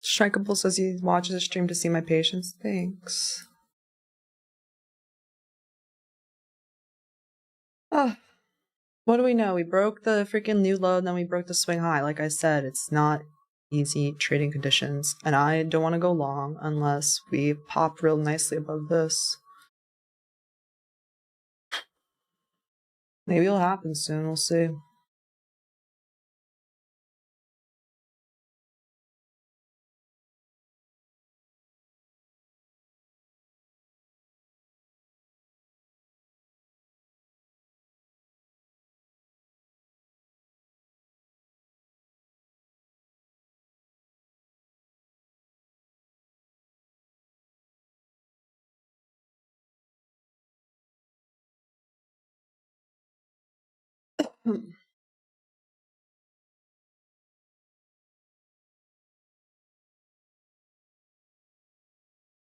Strikeable says he watches the stream to see my patience. Thanks. What do we know? We broke the freaking new low, and then we broke the swing high. Like I said, it's not easy trading conditions, and I don't want to go long unless we pop real nicely above this. Maybe it'll happen soon. We'll see.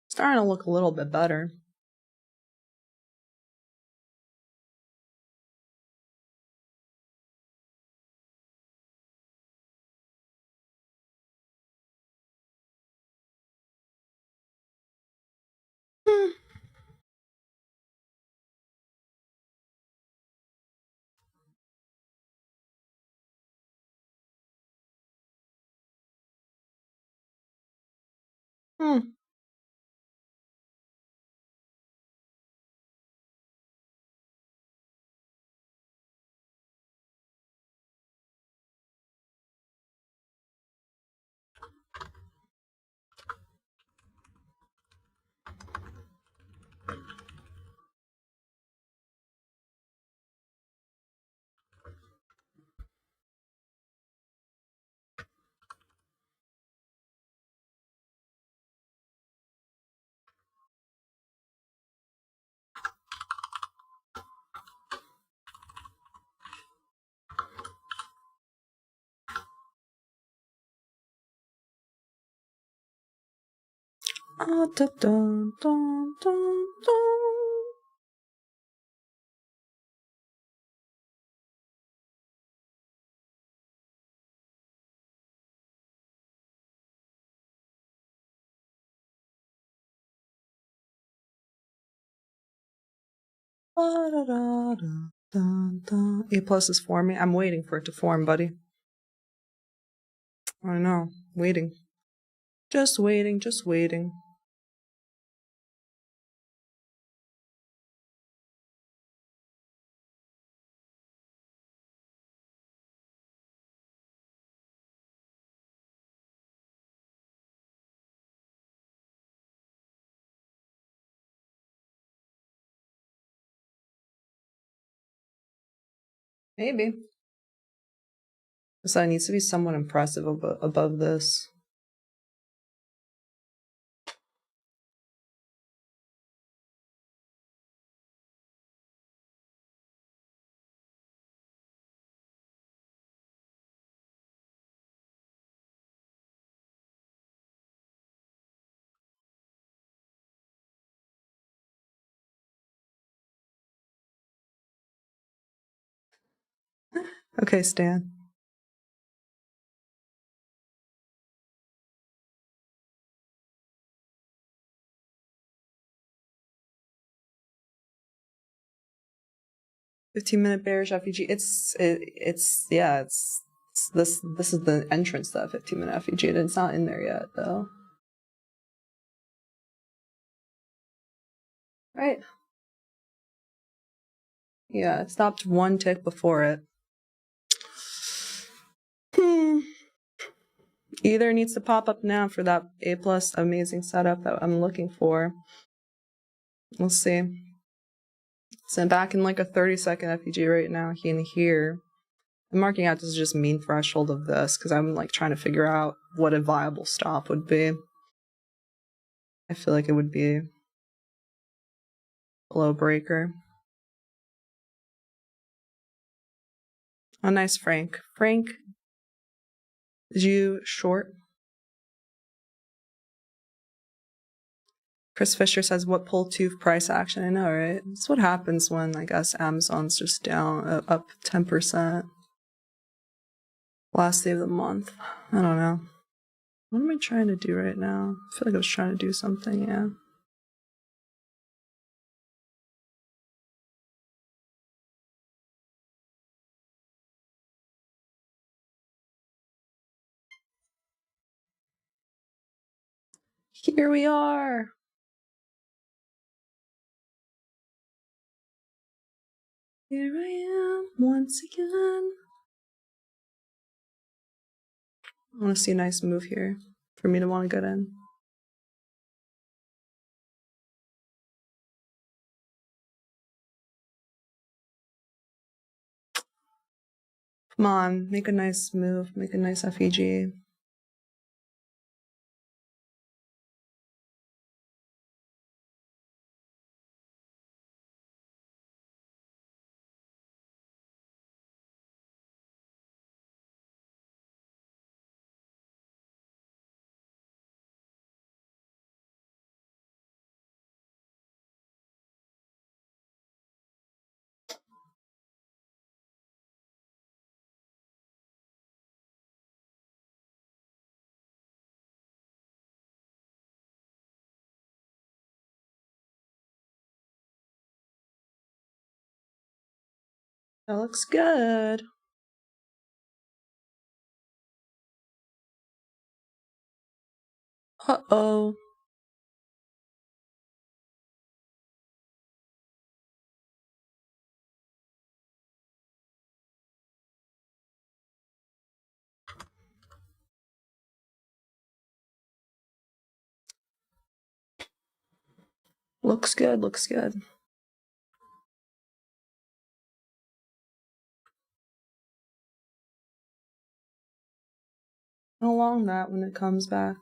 Starting to look a little bit better. A plus is forming. I'm waiting for it to form, buddy. I know. Waiting. Just waiting, just waiting. Maybe. So it needs to be somewhat impressive above this. Okay, Stan. "15-minute bearish FEG." It's this is the entrance to that 15-minute FEG. It's not in there yet though. Right. Yeah, it stopped one tick before it. Either needs to pop up now for that A+ amazing setup that I'm looking for. We'll see. So I'm back in like a 30-second FEG right now in here. I'm marking out this is just mean threshold of this because I'm like trying to figure out what a viable stop would be. I feel like it would be a low breaker. Oh, nice, Frank. Frank, did you short? Chris Fisher says, what pull to price action? I know, right? That's what happens when, I guess, Amazon's just down, up 10%. Last day of the month. I don't know. What am I trying to do right now? I feel like I was trying to do something, yeah. Here we are. Here I am once again. I want to see a nice move here for me to want to get in. Come on, make a nice move, make a nice FEG. That looks good. Uh-oh. Looks good, looks good. Along that when it comes back.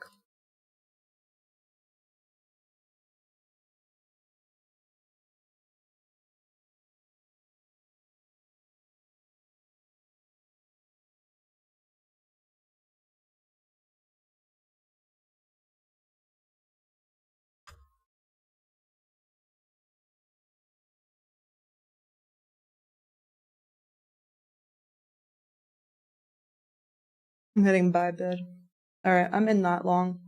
I'm hitting buy bid. Alright, I'm in that long.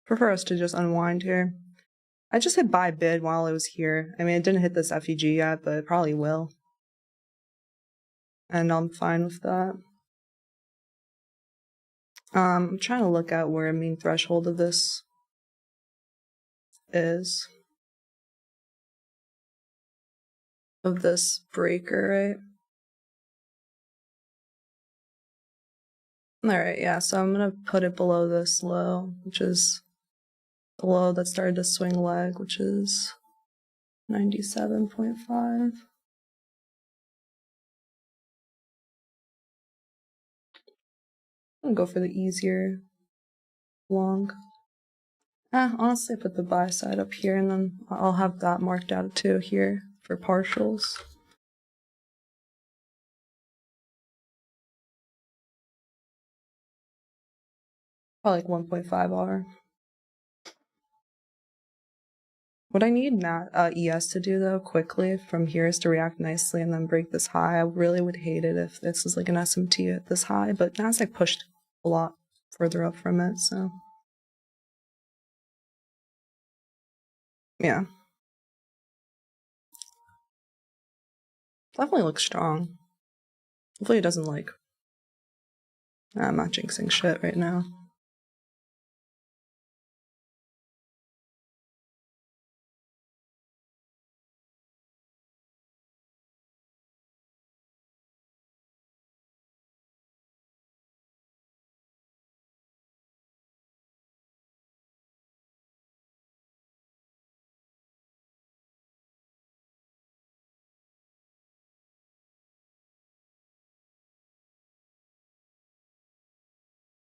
Prefer us to just unwind here. I just hit buy bid while it was here. I mean, it didn't hit this FEG yet, but it probably will. And I'm fine with that. I'm trying to look at where a mean threshold of this is. Of this breaker, right? Alright, yeah, so I'm gonna put it below this low, which is the low that started to swing leg, which is 97.5. I'm gonna go for the easier long. Honestly, I put the buy side up here, and then I'll have that marked out too here for partials. Probably like 1.5 R. What I need ES to do though quickly from here is to react nicely and then break this high. I really would hate it if this is like an SMT at this high, but Nasdaq pushed a lot further up from it, so yeah. Definitely looks strong. Hopefully it doesn't like... I'm not jinxing shit right now.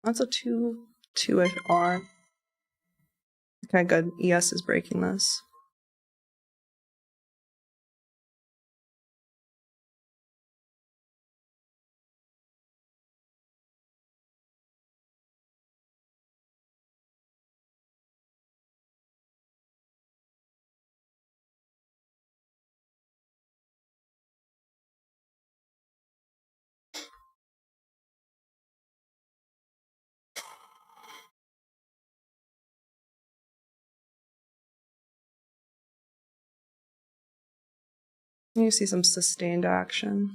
That's a 2-ish R. Okay, good. ES is breaking this. You see some sustained action.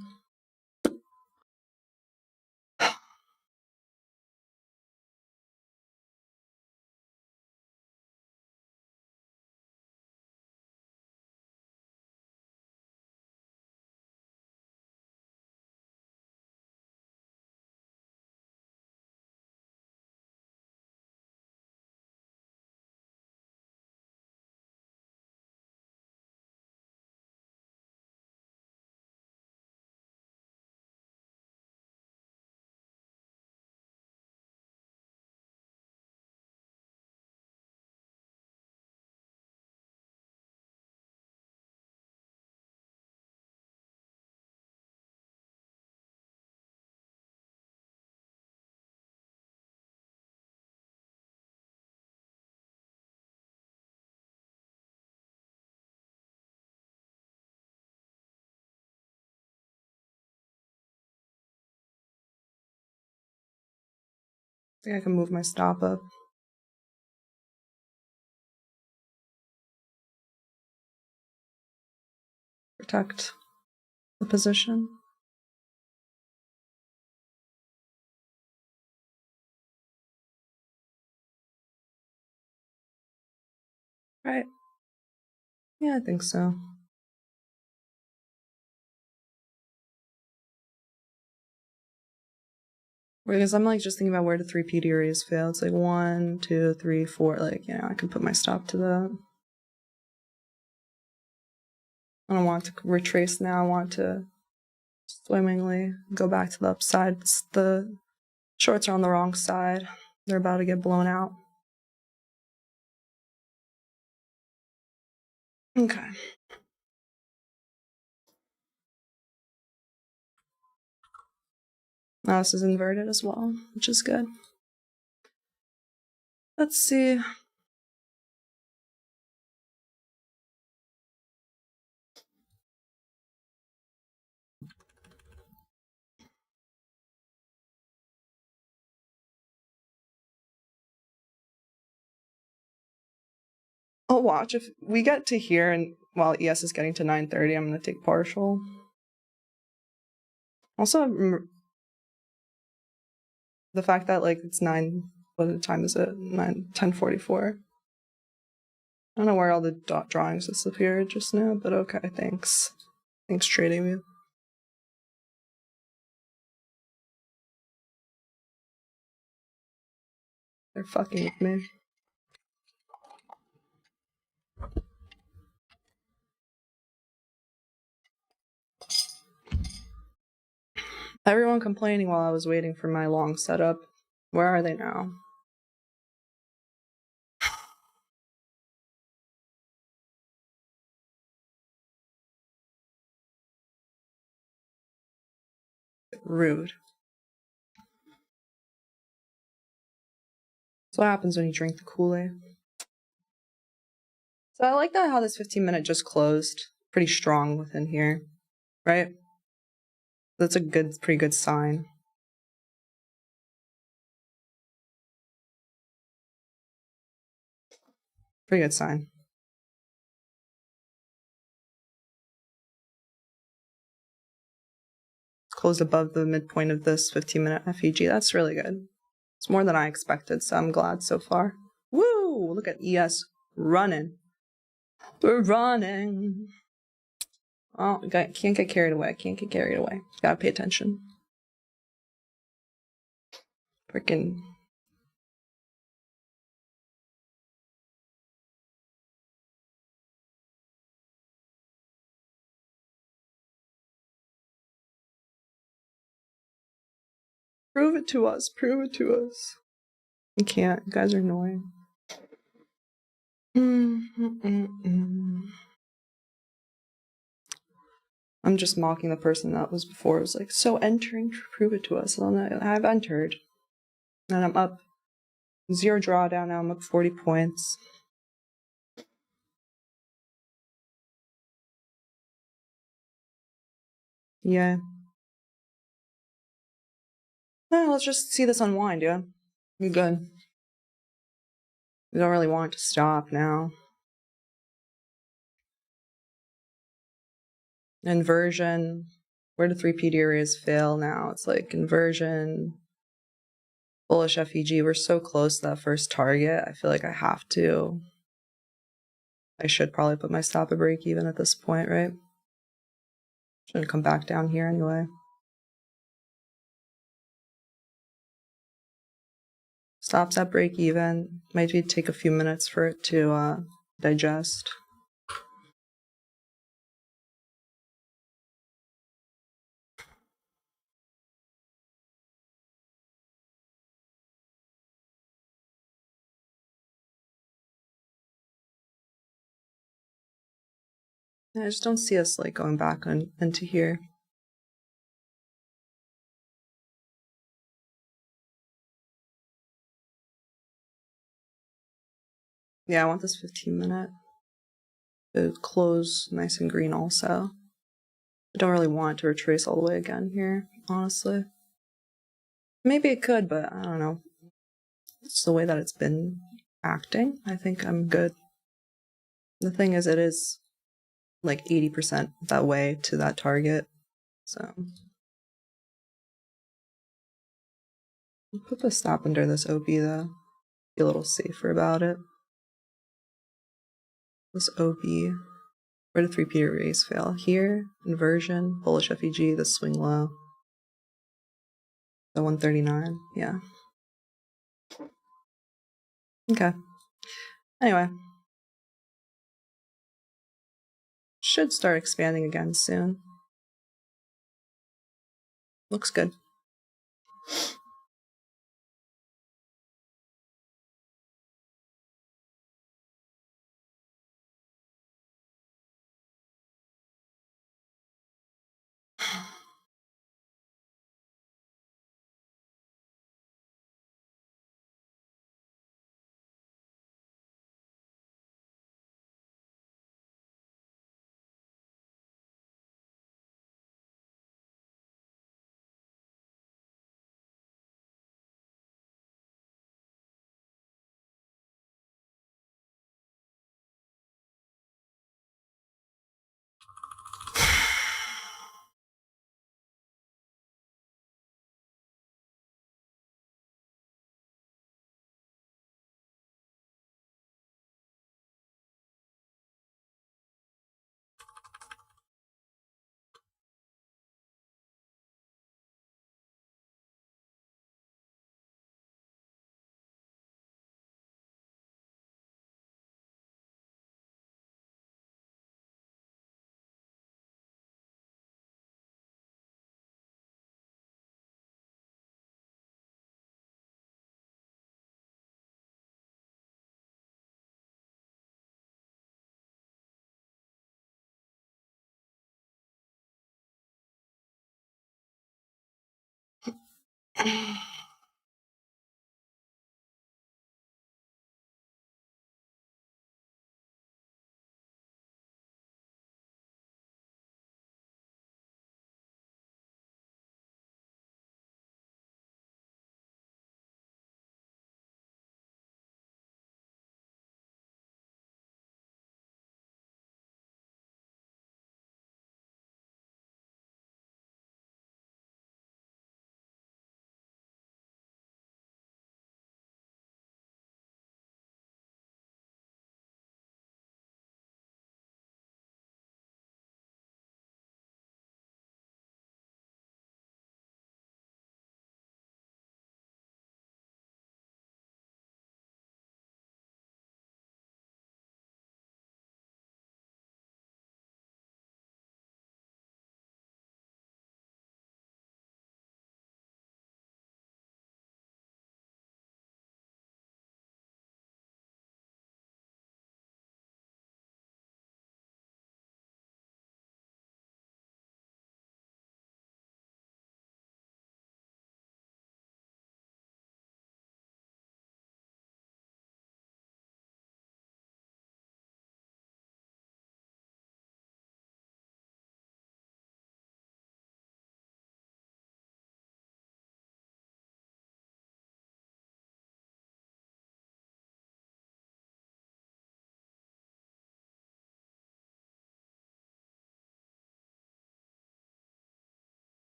I think I can move my stop up. Protect the position. Right. Yeah, I think so. Because I'm like just thinking about where the 3 PD arrays fail. It's like 1, 2, 3, 4. Like, you know, I can put my stop to that. I don't want to retrace now. I want to swimmingly go back to the upside. The shorts are on the wrong side. They're about to get blown out. Okay. Now this is inverted as well, which is good. Let's see. I'll watch if we get to here and while ES is getting to 9:30, I'm going to take partial. Also, the fact that like it's 9, what time is it? 10:44. I don't know where all the drawings disappeared just now, but okay, thanks. Thanks, Trading View. They're fucking with me. Everyone complaining while I was waiting for my long setup. Where are they now? Rude. That's what happens when you drink the Kool-Aid. So I like that how this 15-minute just closed. Pretty strong within here, right? That's a pretty good sign. Pretty good sign. Closed above the midpoint of this 15-minute FEG. That's really good. It's more than I expected, so I'm glad so far. Woo! Look at ES running. We're running. Oh, can't get carried away. Can't get carried away. Gotta pay attention. Freaking. Prove it to us. Prove it to us. You can't. You guys are annoying. I'm just mocking the person that was before. It was like, so entering to prove it to us. And I've entered. And I'm up. 0 drawdown now. I'm up 40 points. Yeah. Well, let's just see this unwind, yeah? We're good. We don't really want it to stop now. Inversion. Where do 3P areas fail now? It's like inversion. Bullish FEG. We're so close to that first target. I feel like I have to. I should probably put my stop at break even at this point, right? Shouldn't come back down here anyway. Stops at break even. Might take a few minutes for it to digest. I just don't see us like going back into here. Yeah, I want this 15-minute to close nice and green also. I don't really want it to retrace all the way again here, honestly. Maybe it could, but I don't know. It's the way that it's been acting. I think I'm good. The thing is, it is like 80% that way to that target. So put the stop under this OB though. Be a little safer about it. This OB. Where do 3P arrays fail? Here, inversion, bullish FEG, the swing low. The 139, yeah. Okay. Anyway. Should start expanding again soon. Looks good.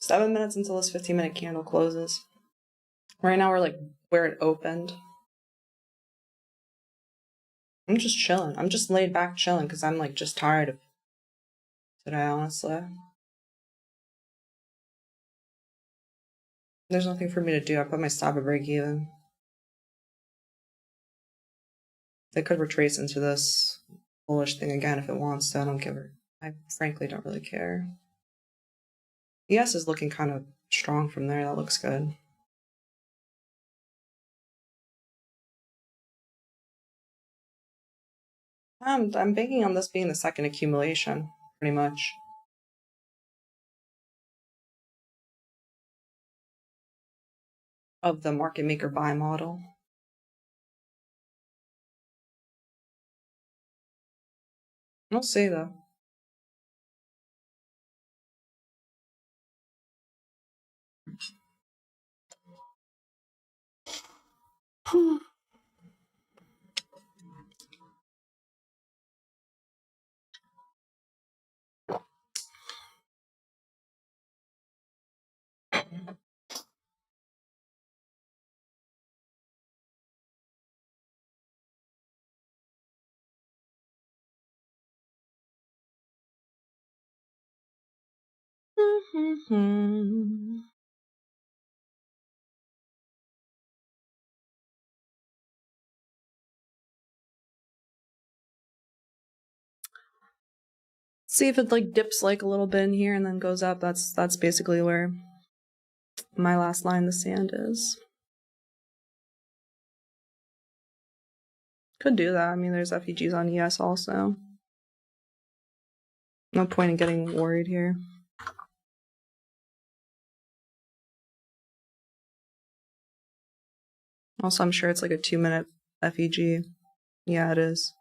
7 minutes until this 15-minute candle closes. Right now we're like where it opened. I'm just chilling. I'm just laid back chilling because I'm like just tired of today, honestly. There's nothing for me to do. I put my stop at break even. They could retrace into this bullish thing again if it wants to. I don't give her. I frankly don't really care. ES is looking kind of strong from there. That looks good. I'm banking on this being the second accumulation, pretty much. Of the market maker buy model. We'll see though. See if it like dips like a little bit in here and then goes up. That's basically where my last line in the sand is. Could do that. I mean, there's FEGs on ES also. No point in getting worried here. Also, I'm sure it's like a 2-minute FEG. Yeah, it is.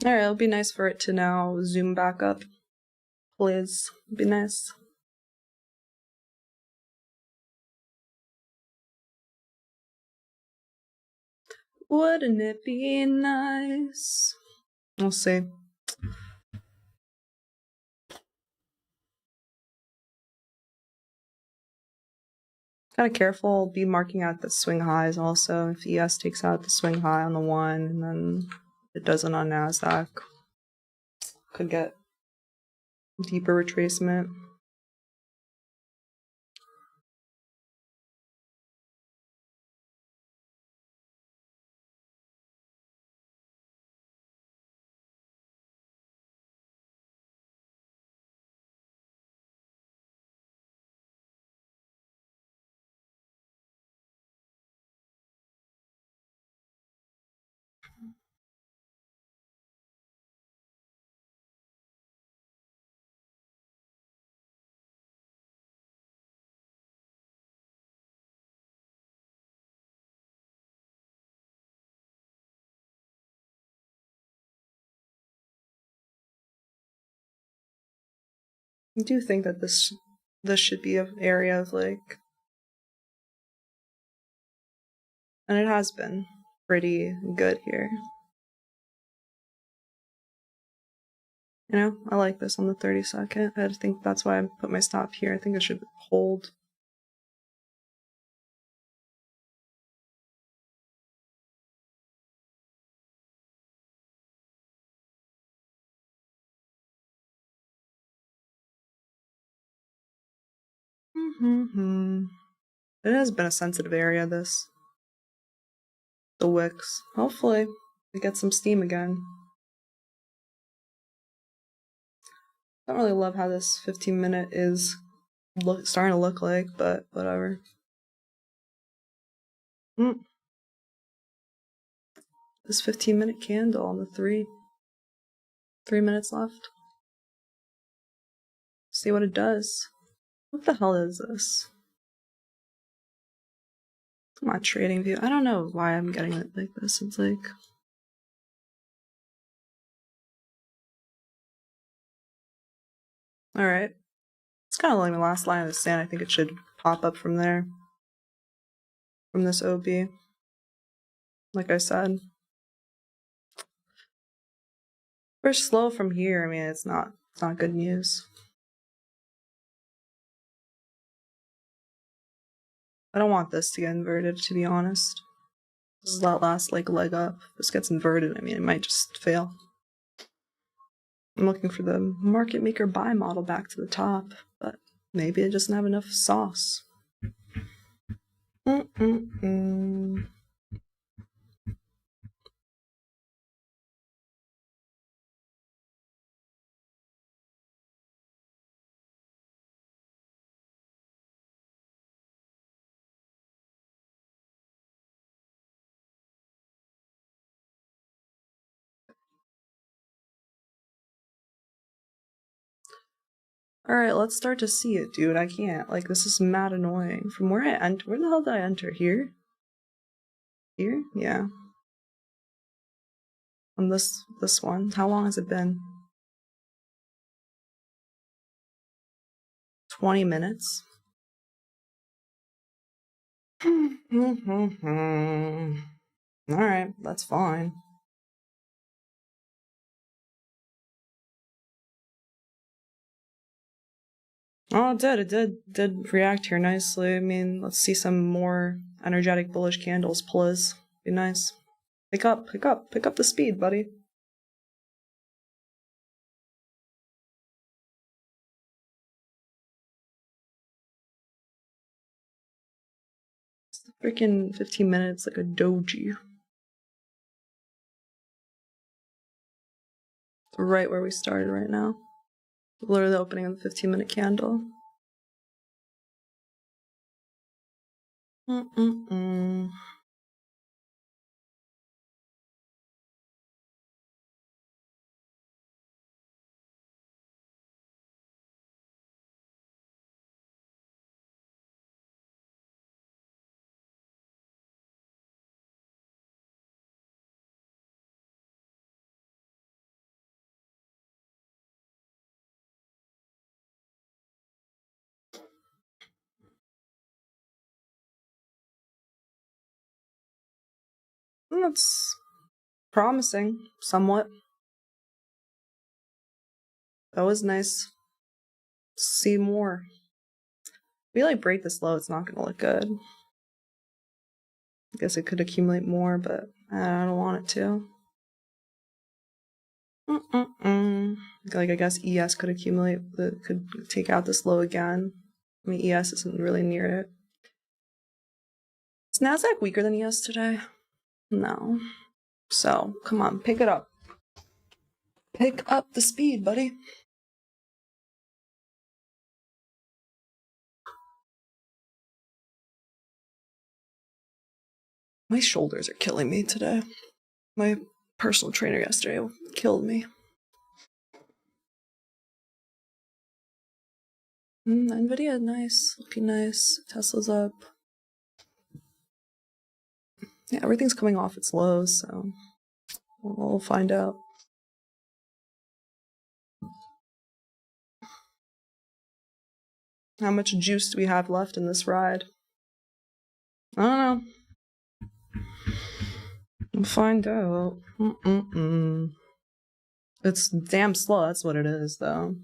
Alright, it'll be nice for it to now zoom back up. Please. It'll be nice. Wouldn't it be nice? We'll see. Kind of careful, be marking out the swing highs also. If ES takes out the swing high on the 1 and then it doesn't on NASDAQ, could get deeper retracement. I do think that this should be an area of like, and it has been pretty good here. You know, I like this on the 32nd. I think that's why I put my stop here. I think it should hold. It has been a sensitive area, this. The wicks. Hopefully, we get some steam again. I don't really love how this 15-minute is starting to look like, but whatever. This 15-minute candle on the 3 minutes left. See what it does. What the hell is this? Come on, trading view. I don't know why I'm getting it like this. It's like, alright. It's kind of like the last line of the sand. I think it should pop up from there. From this OB. Like I said. We're slow from here. I mean, it's not good news. I don't want this to get inverted, to be honest. This is that last like leg up. If this gets inverted, I mean, it might just fail. I'm looking for the market maker buy model back to the top, but maybe it doesn't have enough sauce. Alright, let's start to see it, dude. I can't. Like, this is mad annoying. From where I enter, where the hell did I enter? Here? Here? Yeah. On this one. How long has it been? 20 minutes? Alright, that's fine. Oh, it did react here nicely. I mean, let's see some more energetic bullish candles, please. Be nice. Pick up the speed, buddy. It's freaking 15 minutes like a doji. Right where we started right now. Literally the opening of the 15-minute candle. That's promising, somewhat. That was nice. See more. If we like break this low, it's not gonna look good. I guess it could accumulate more, but I don't want it to. Like, I guess ES could accumulate, could take out this low again. I mean, ES isn't really near it. Is NASDAQ weaker than ES today? No. So, come on, pick it up. Pick up the speed, buddy. My shoulders are killing me today. My personal trainer yesterday killed me. Nvidia, nice. Looking nice. Tesla's up. Yeah, everything's coming off its lows, so we'll find out. How much juice do we have left in this ride? I don't know. We'll find out. It's damn slow, that's what it is, though.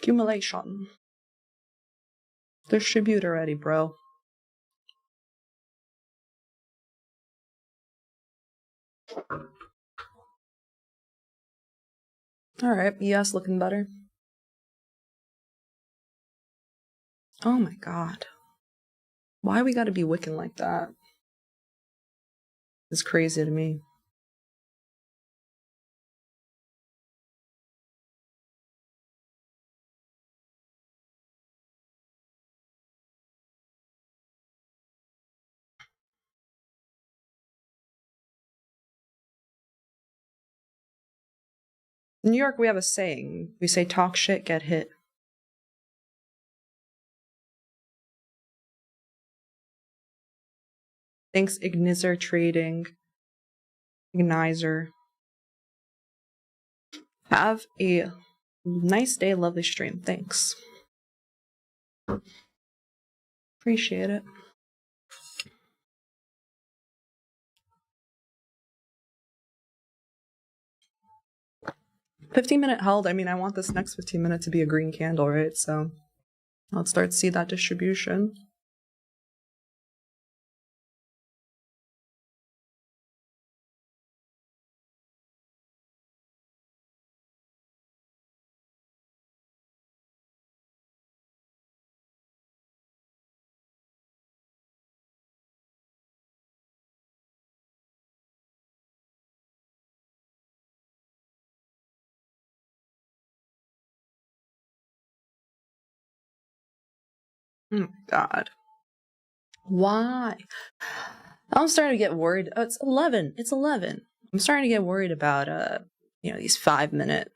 Accumulation. Distribute already, bro. Alright, yes, looking better. Oh my god. Why we gotta be wicking like that? It's crazy to me. In New York, we have a saying. We say, talk shit, get hit. Thanks, Ignizer Trading. Ignizer. Have a nice day, lovely stream. Thanks. Appreciate it. $15-minute held. I mean, I want this next 15 minutes to be a green candle, right? So let's start to see that distribution. Oh my god. Why? I'm starting to get worried. Oh, it's 11. It's 11. I'm starting to get worried about these 5-minute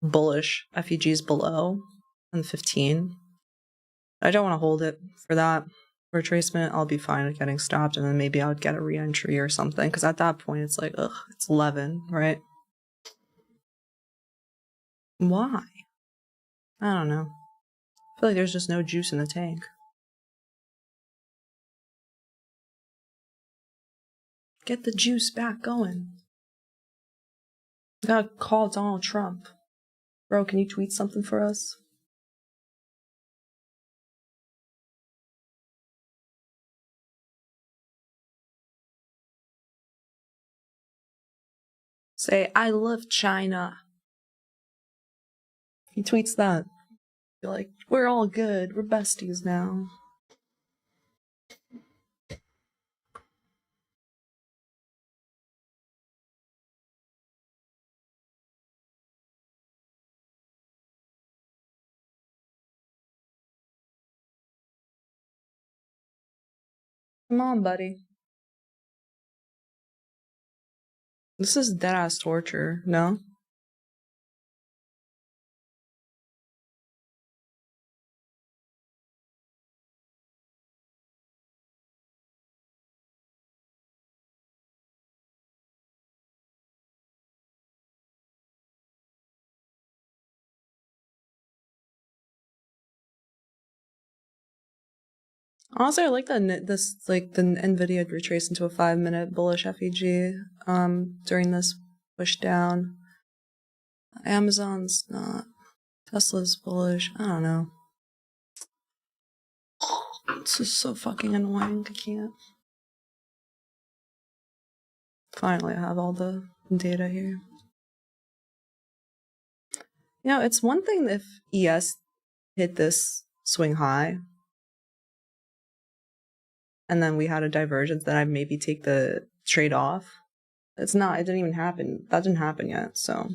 bullish FEGs below and 15. I don't want to hold it for that retracement. I'll be fine with getting stopped, and then maybe I would get a re-entry or something, because at that point it's like, ugh, it's 11, right? Why? I don't know. I feel like there's just no juice in the tank. Get the juice back going. Gotta call Donald Trump. Bro, can you tweet something for us? Say, I love China. He tweets that. You're like, we're all good. We're besties now. Come on, buddy. This is dead-ass torture, no? Honestly, I like the NVIDIA retrace into a 5-minute bullish FEG during this push down. Amazon's not. Tesla's bullish. I don't know. It's just so fucking annoying. I can't. Finally, I have all the data here. You know, it's one thing if ES hit this swing high and then we had a divergence, then I'd maybe take the trade off. It's not. It didn't even happen. That didn't happen yet, so.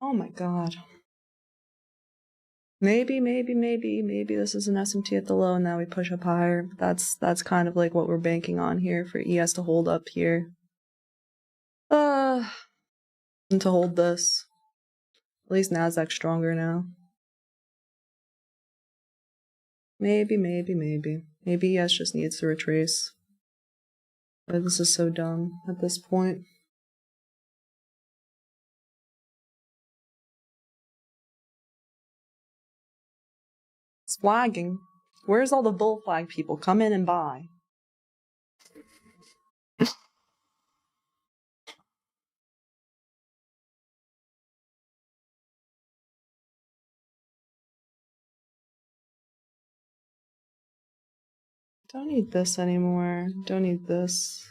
Oh my god. Maybe this is an SMT at the low and now we push up higher. That's kind of like what we're banking on here for ES to hold up here. And to hold this. At least Nasdaq's stronger now. Maybe. Maybe ES just needs to retrace. But this is so dumb at this point. It's flagging. Where's all the bull flag people? Come in and buy. Don't need this anymore. Don't need this.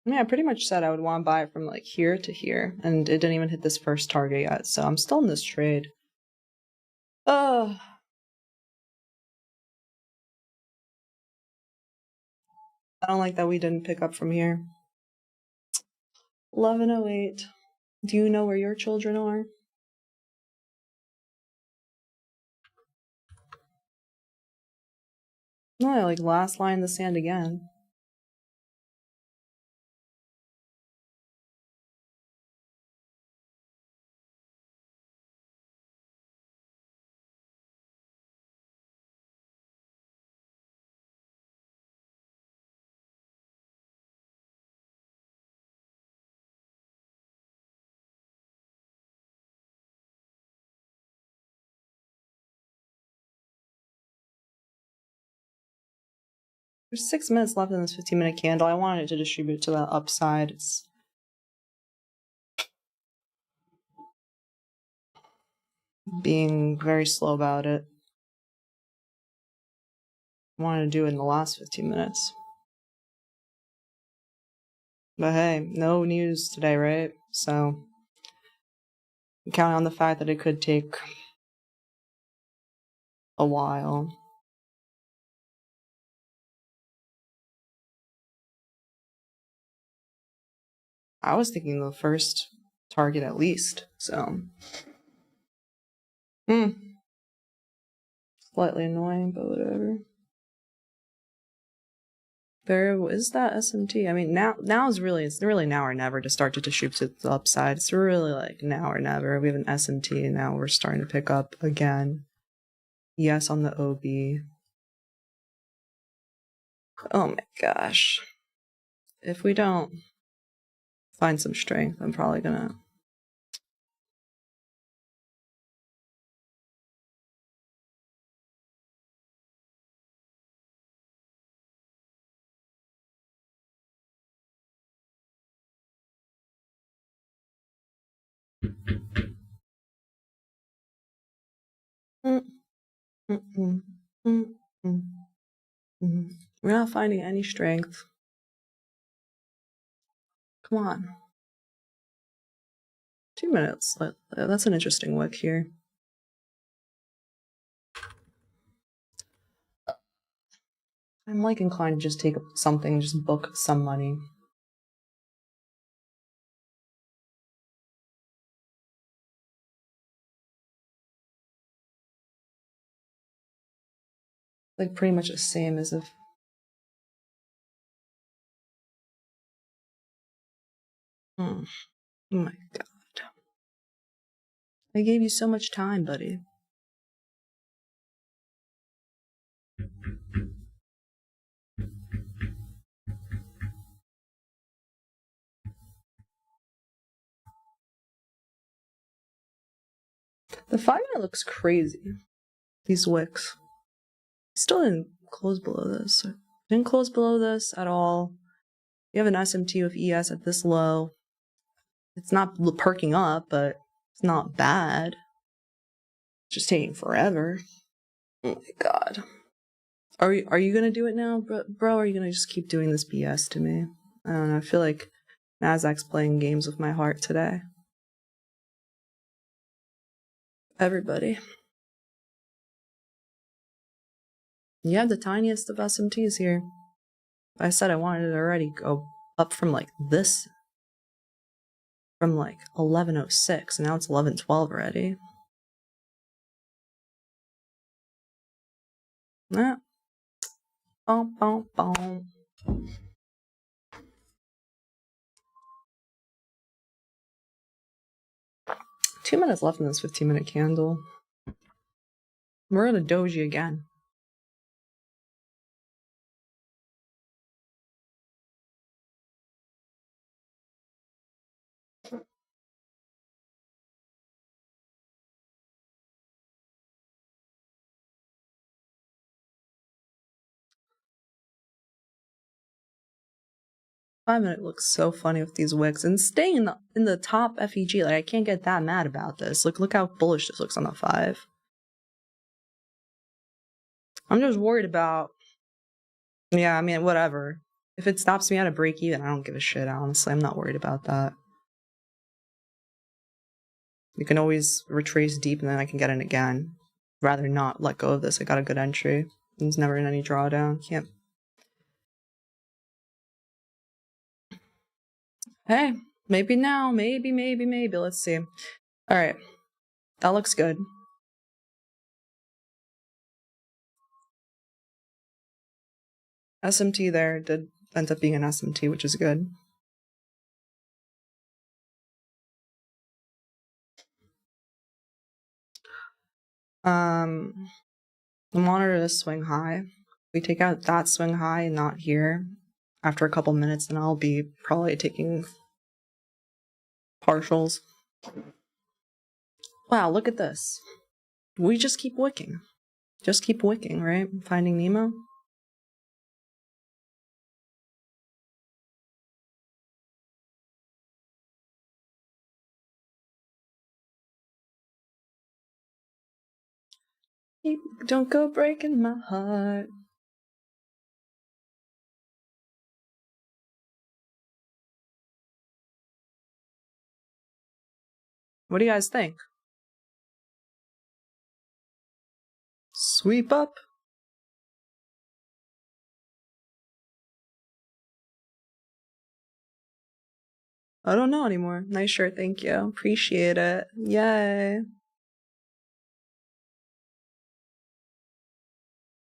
Yeah, I pretty much said I would want to buy it from like here to here, and it didn't even hit this first target yet, so I'm still in this trade. I don't like that we didn't pick up from here. 1108. Do you know where your children are? No, like last line in the sand again. There's 6 minutes left in this 15-minute candle. I wanted it to distribute to the upside. It's being very slow about it. I wanted to do it in the last 15 minutes. But hey, no news today, right? So I'm counting on the fact that it could take a while. I was thinking the first target at least, so. Slightly annoying, but whatever. Variable is that SMT? I mean, now is really, it's really now or never to start to distribute to the upside. It's really like now or never. We have an SMT and now we're starting to pick up again. Yes, on the OB. Oh my gosh. If we don't find some strength, I'm probably gonna. We're not finding any strength. Come on. 2 minutes. That's an interesting wick here. I'm like inclined to just take something, just book some money. Like pretty much the same as if. Oh my god. I gave you so much time, buddy. The 5-minute looks crazy. These wicks. Still didn't close below this. Didn't close below this at all. You have an SMT with ES at this low. It's not perking up, but it's not bad. Just taking forever. Oh my god. Are you gonna do it now, bro? Or are you gonna just keep doing this BS to me? I don't know. I feel like Nasdaq's playing games with my heart today. Everybody. You have the tiniest of SMTs here. I said I wanted it already go up from like this. From like 11:06, and now it's 11:12 already. Ah. Boom, boom, boom. 2 minutes left in this 15-minute candle. We're in a doji again. Five-minute looks so funny with these wicks and staying in the top FEG. Like I can't get that mad about this. Look how bullish this looks on the 5. I'm just worried about. Yeah, I mean whatever. If it stops me at a break even, I don't give a shit. Honestly, I'm not worried about that. You can always retrace deep, and then I can get in again. Rather not let go of this. I got a good entry. There's never in any drawdown. Can't. Hey, maybe now. Maybe. Let's see. All right. That looks good. SMT there did end up being an SMT, which is good. Monitor this swing high. We take out that swing high and not here. After a couple minutes, then I'll be probably taking partials. Wow, look at this. We just keep wicking. Just keep wicking, right? Finding Nemo. Don't go breaking my heart. What do you guys think? Sweep up. I don't know anymore. Nice shirt, thank you. Appreciate it. Yay.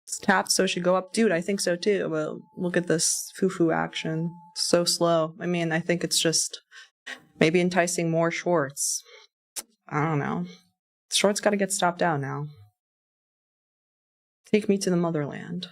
It's tapped, so it should go up. Dude, I think so too. But look at this foo-foo action. It's so slow. I mean, I think it's just maybe enticing more shorts. I don't know. Shorts gotta get stopped out now. Take me to the motherland.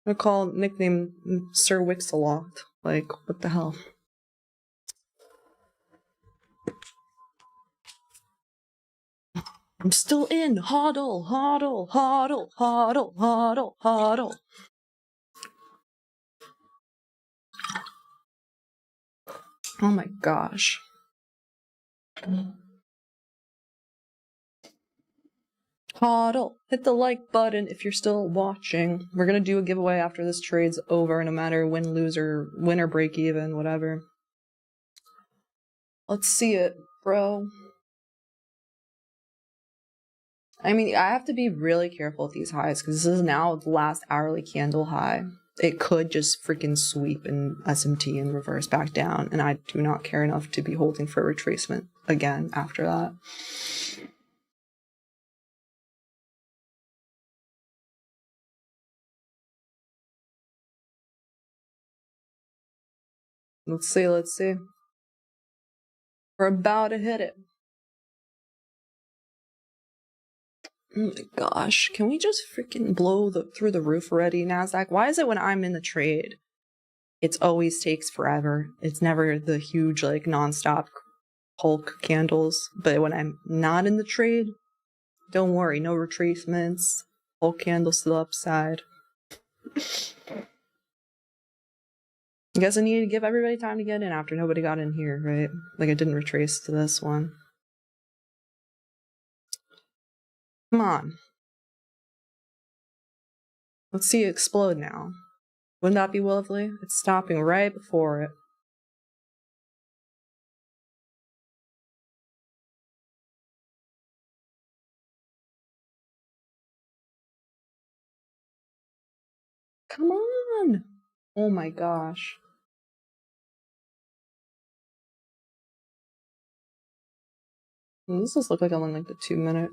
I'm gonna call nickname Sir Wix-a-Lot. Like, what the hell? I'm still in. Hodl, hodl, hodl, hodl, hodl, hodl. Oh my gosh. Hodl. Hit the like button if you're still watching. We're gonna do a giveaway after this trade's over, no matter win, lose, or win or break even, whatever. Let's see it, bro. I mean, I have to be really careful with these highs because this is now the last hourly candle high. It could just freaking sweep in SMT and reverse back down, and I do not care enough to be holding for retracement again after that. Let's see. We're about to hit it. Oh my gosh. Can we just freaking blow through the roof already, NASDAQ? Why is it when I'm in the trade, it always takes forever? It's never the huge, like, nonstop Hulk candles. But when I'm not in the trade, don't worry, no retracements. Hulk candles to the upside. I guess I needed to give everybody time to get in after nobody got in here, right? Like, I didn't retrace to this one. Come on. Let's see it explode now. Wouldn't that be lovely? It's stopping right before it. Come on! Oh my gosh. This does look like I'm on like the 2 minute.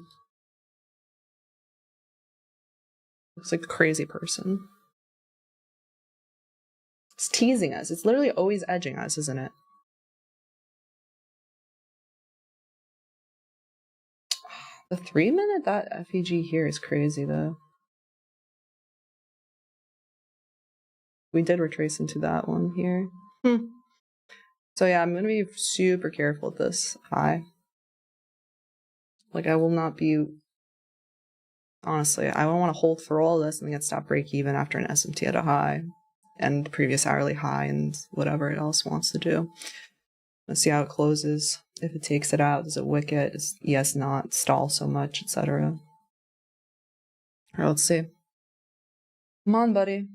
Looks like a crazy person. It's teasing us. It's literally always edging us, isn't it? The 3 minute, that FEG here is crazy though. We did retrace into that one here. So yeah, I'm going to be super careful with this high. Like, I will not be... Honestly, I don't want to hold for all this and get stop break even after an SMT at a high. And previous hourly high and whatever it else wants to do. Let's see how it closes. If it takes it out, does it wick it? Does ES not stall so much, etc.? Alright, let's see. Come on, buddy.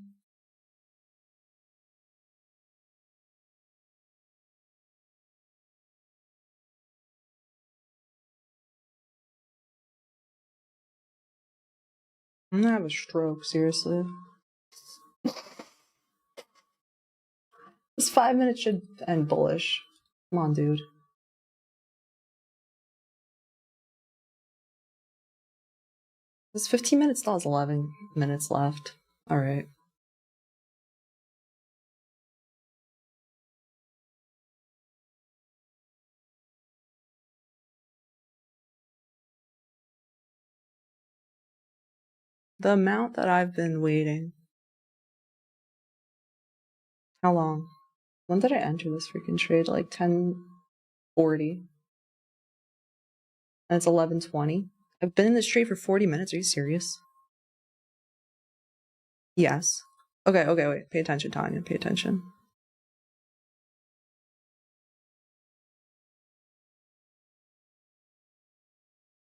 I'm gonna have a stroke, seriously. This 5 minutes should end bullish. Come on, dude. This 15 minutes still has 11 minutes left. Alright. The amount that I've been waiting. How long? When did I enter this freaking trade? Like 10:40. And it's 11:20. I've been in this trade for 40 minutes. Are you serious? Yes. Okay, wait. Pay attention, Tanya. Pay attention.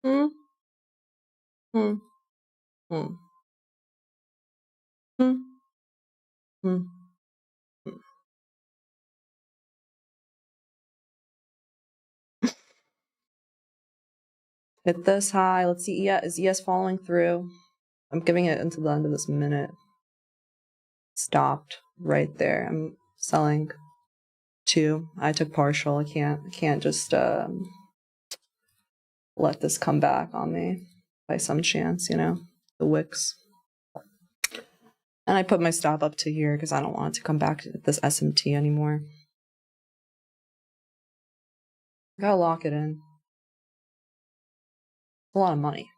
Hmm. Hmm. Hmm. Hmm. Hmm. Hit this high. Let's see. Yeah, is ES following through? I'm giving it until the end of this minute. Stopped right there. I'm selling 2. I took partial. I can't just let this come back on me by some chance, you know, the wicks. And I put my stop up to here because I don't want it to come back to this SMT anymore. Gotta lock it in. It's a lot of money.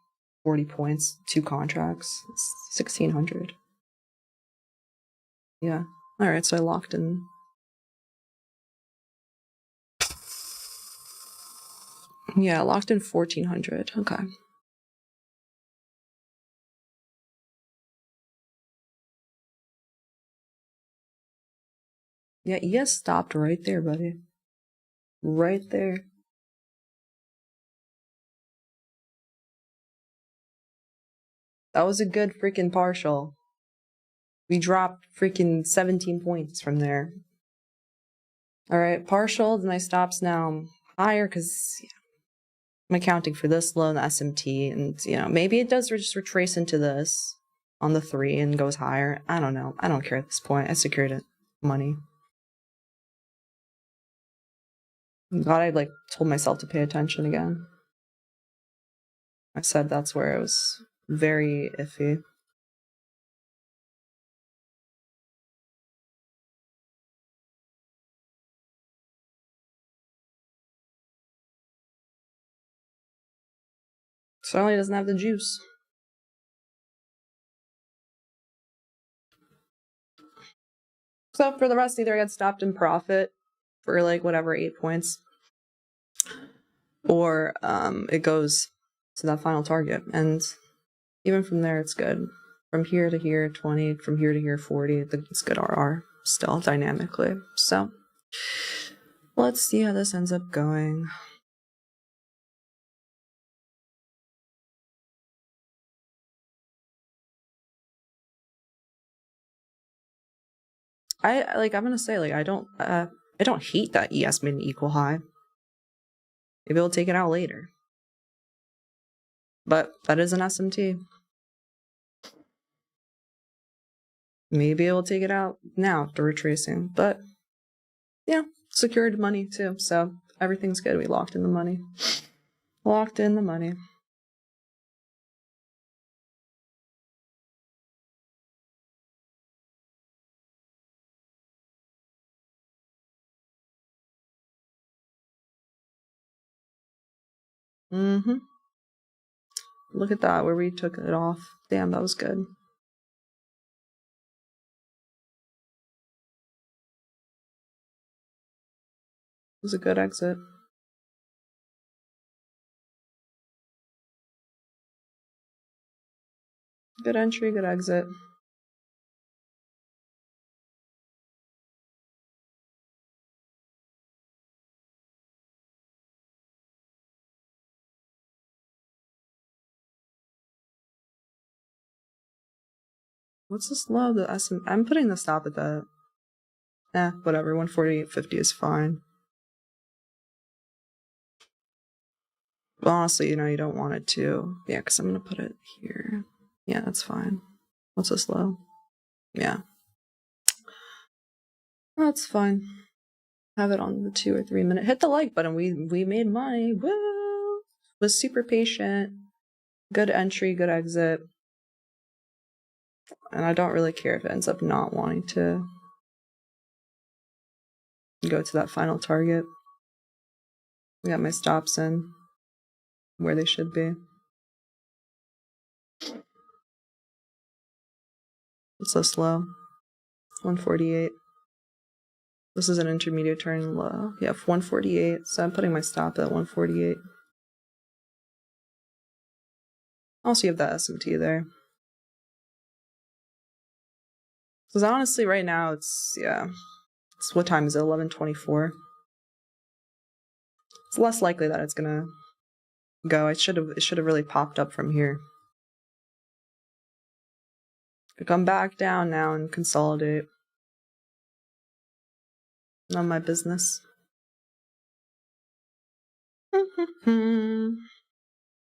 40 points, 2 contracts. It's 1,600. Yeah. Alright, so I locked in. Yeah, I locked in 1,400. Okay. Yeah, ES stopped right there, buddy. Right there. That was a good freaking partial. We dropped freaking 17 points from there. Alright, partial, then my stops now higher because I'm accounting for this low in the SMT, and, you know, maybe it does just retrace into this on the 3 and goes higher. I don't know. I don't care at this point. I secured it. Money. God, I like told myself to pay attention again. I said that's where it was very iffy. Certainly doesn't have the juice. So for the rest, either I get stopped in profit for like whatever 8 points, or it goes to that final target, and even from there it's good. From here to here 20, from here to here 40. It's good RR still dynamically. So let's see how this ends up going. I'm gonna say, like, I don't hate that ES made an equal high. Maybe we'll take it out later. But that is an SMT. Maybe it will take it out now after retracing. But yeah, secured money too. So everything's good. We locked in the money. Locked in the money. Mm-hmm. Look at that, where we took it off. Damn, that was good. It was a good exit. Good entry, good exit. What's this low? The SM. I'm putting the stop at the. Whatever. 148.50 is fine. But honestly, you don't want it to. Yeah, because I'm gonna put it here. Yeah, that's fine. What's this low? Yeah, that's fine. Have it on the 2 or 3 minute. Hit the like button. We made money. Woo! Was super patient. Good entry, good exit. And I don't really care if it ends up not wanting to go to that final target. I got my stops in where they should be. It's so slow. 148. This is an intermediate turn low. Yeah, 148. So I'm putting my stop at 148. Also, you have that SMT there. Because honestly, right now, it's what time is it? 11:24. It's less likely that it's gonna go. It should have really popped up from here. Could come back down now and consolidate. None of my business.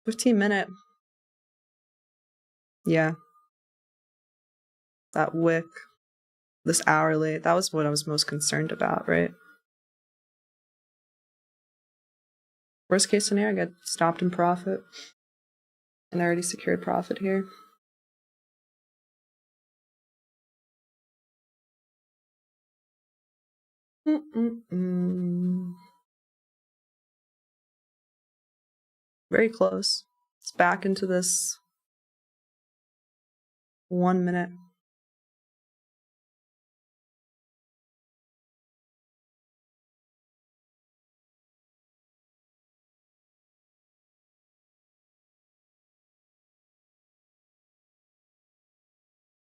15-minute. Yeah. That wick. This hourly. That was what I was most concerned about, right? Worst case scenario, I get stopped in profit. And I already secured profit here. Very close. It's back into this 1 minute.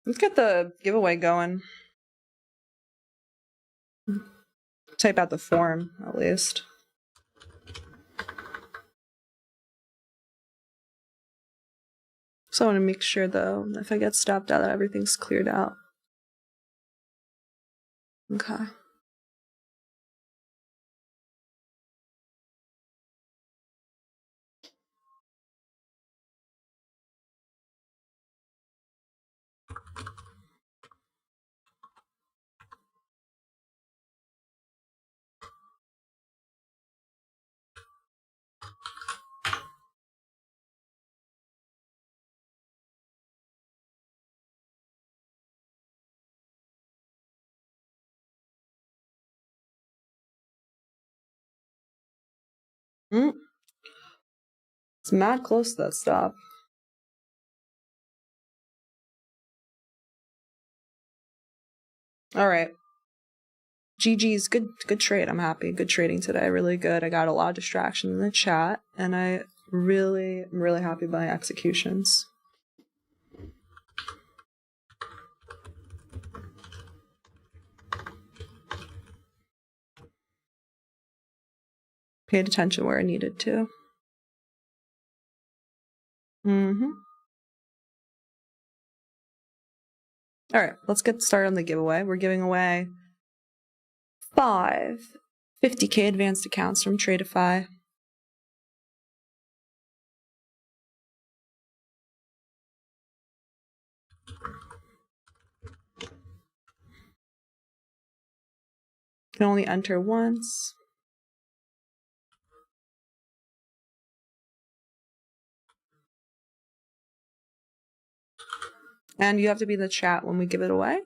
Let's get the giveaway going. Type out the form, at least. So I want to make sure, though, if I get stopped out, that everything's cleared out. Okay. It's mad close to that stop. All right. GG's, good trade. I'm happy. Good trading today. Really good. I got a lot of distractions in the chat, and I'm really happy with my executions. Paid attention where I needed to. All right, let's get started on the giveaway. We're giving away 5 50K advanced accounts from Tradeify. You can only enter once. And you have to be in the chat when we give it away.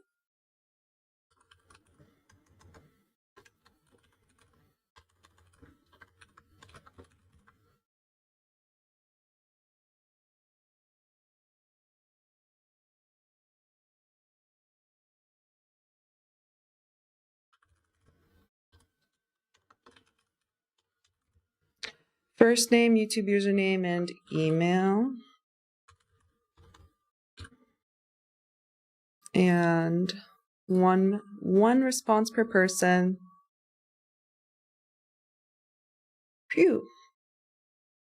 First name, YouTube username, and email. And one response per person. Phew.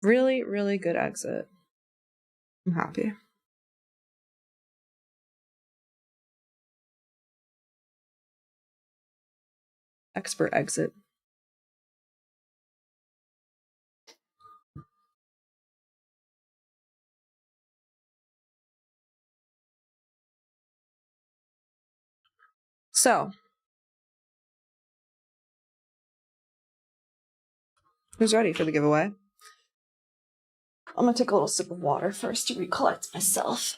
Really good exit. I'm happy. Expert exit. So, who's ready for the giveaway? I'm gonna take a little sip of water first to recollect myself.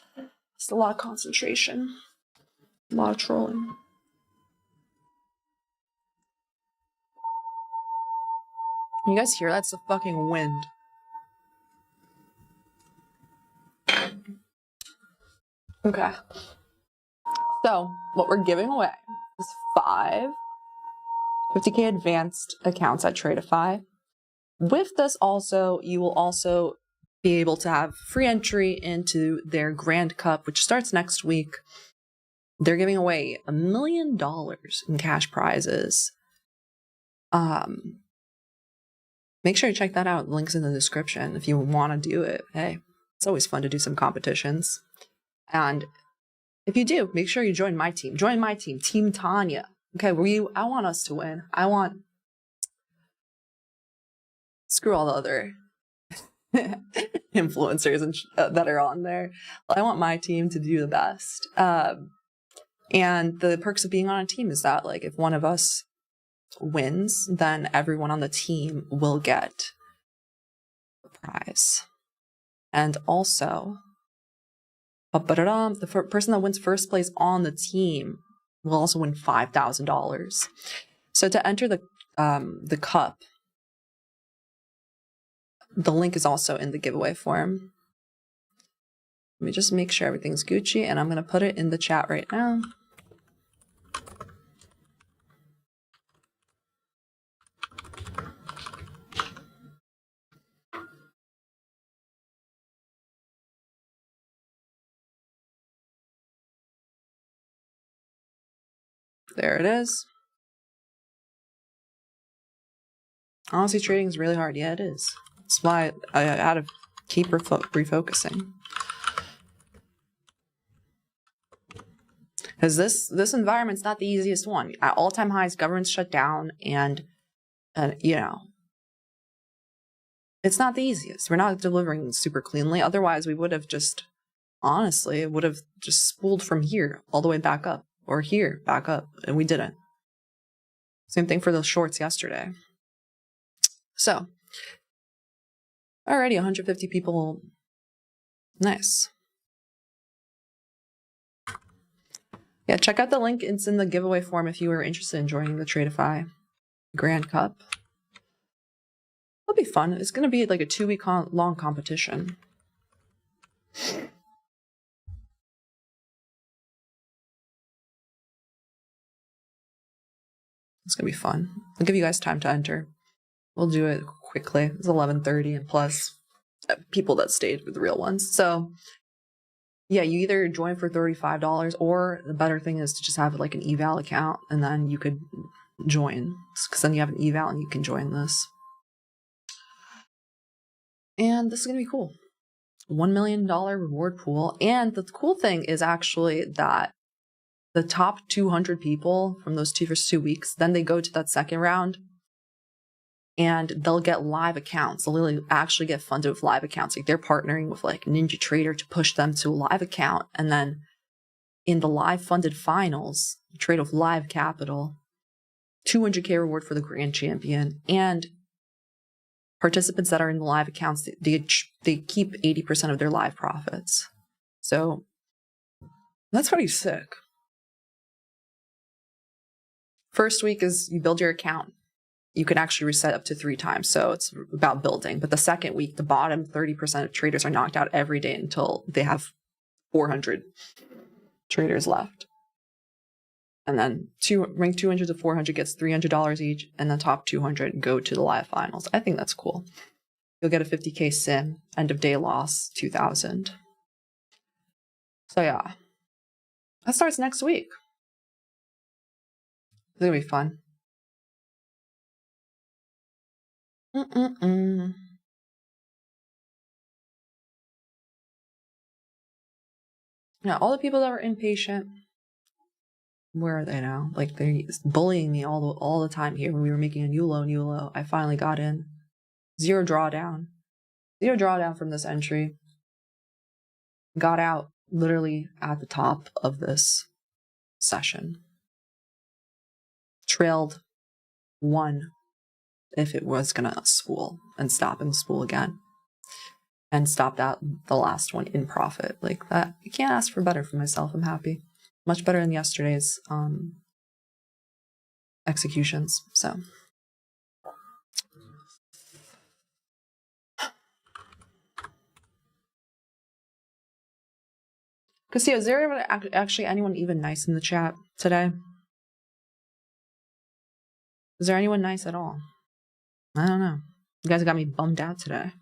It's a lot of concentration, a lot of trolling. You guys hear that? It's the fucking wind. Okay. So, what we're giving away is 5 50K advanced accounts at Tradeify. With this also, you will also be able to have free entry into their Grand Cup, which starts next week. They're giving away $1 million in cash prizes. Make sure you check that out. The link's in the description if you want to do it. Hey, it's always fun to do some competitions. And if you do, make sure you join my team. Join my team, Team Tanya. Okay, I want us to win. Screw all the other influencers and that are on there. I want my team to do the best. And the perks of being on a team is that, like, if one of us wins, then everyone on the team will get a prize. And also, the person that wins first place on the team will also win $5,000. So to enter the cup, the link is also in the giveaway form. Let me just make sure everything's Gucci, and I'm going to put it in the chat right now. There it is. Honestly, trading is really hard. Yeah, it is. That's why I had to keep refocusing. Because this environment's not the easiest one. At all-time highs, governments shut down, and you know, it's not the easiest. We're not delivering super cleanly. Otherwise, we would have just, honestly, it would have just spooled from here all the way back up, or here back up, and we didn't. Same thing for those shorts yesterday. So, already 150 people. Nice. Yeah, check out the link. It's in the giveaway form if you are interested in joining the Tradeify Grand Cup. Hope be fun. It's going to be like a 2-week long competition. It's going to be fun. I'll give you guys time to enter. We'll do it quickly. It's 11:30 and plus people that stayed were the real ones. So yeah, you either join for $35 or the better thing is to just have like an eval account and then you could join because then you have an eval and you can join this. And this is going to be cool. $1 million reward pool. And the cool thing is actually that the top 200 people from those first 2 weeks, then they go to that second round and they'll get live accounts. They'll really actually get funded with live accounts. Like they're partnering with like Ninja Trader to push them to a live account. And then in the live funded finals, trade with live capital, 200K reward for the grand champion. And participants that are in the live accounts, they keep 80% of their live profits. So that's pretty sick. First week is you build your account. You can actually reset up to 3 times. So it's about building. But the second week, the bottom 30% of traders are knocked out every day until they have 400 traders left. And then rank 200 to 400 gets $300 each. And the top 200 go to the live finals. I think that's cool. You'll get a 50K sim, end of day loss, 2,000. So yeah, that starts next week. It's gonna be fun. Yeah, all the people that were impatient, where are they now? Like they're bullying me all the time here when we were making a new low. I finally got in. 0 drawdown. 0 drawdown from this entry. Got out literally at the top of this session. Trailed 1 if it was gonna spool and stop and spool again. And stopped out the last one in profit. Like that, I can't ask for better for myself. I'm happy. Much better than yesterday's executions. So Castillo, is there actually anyone even nice in the chat today? Is there anyone nice at all? I don't know. You guys got me bummed out today.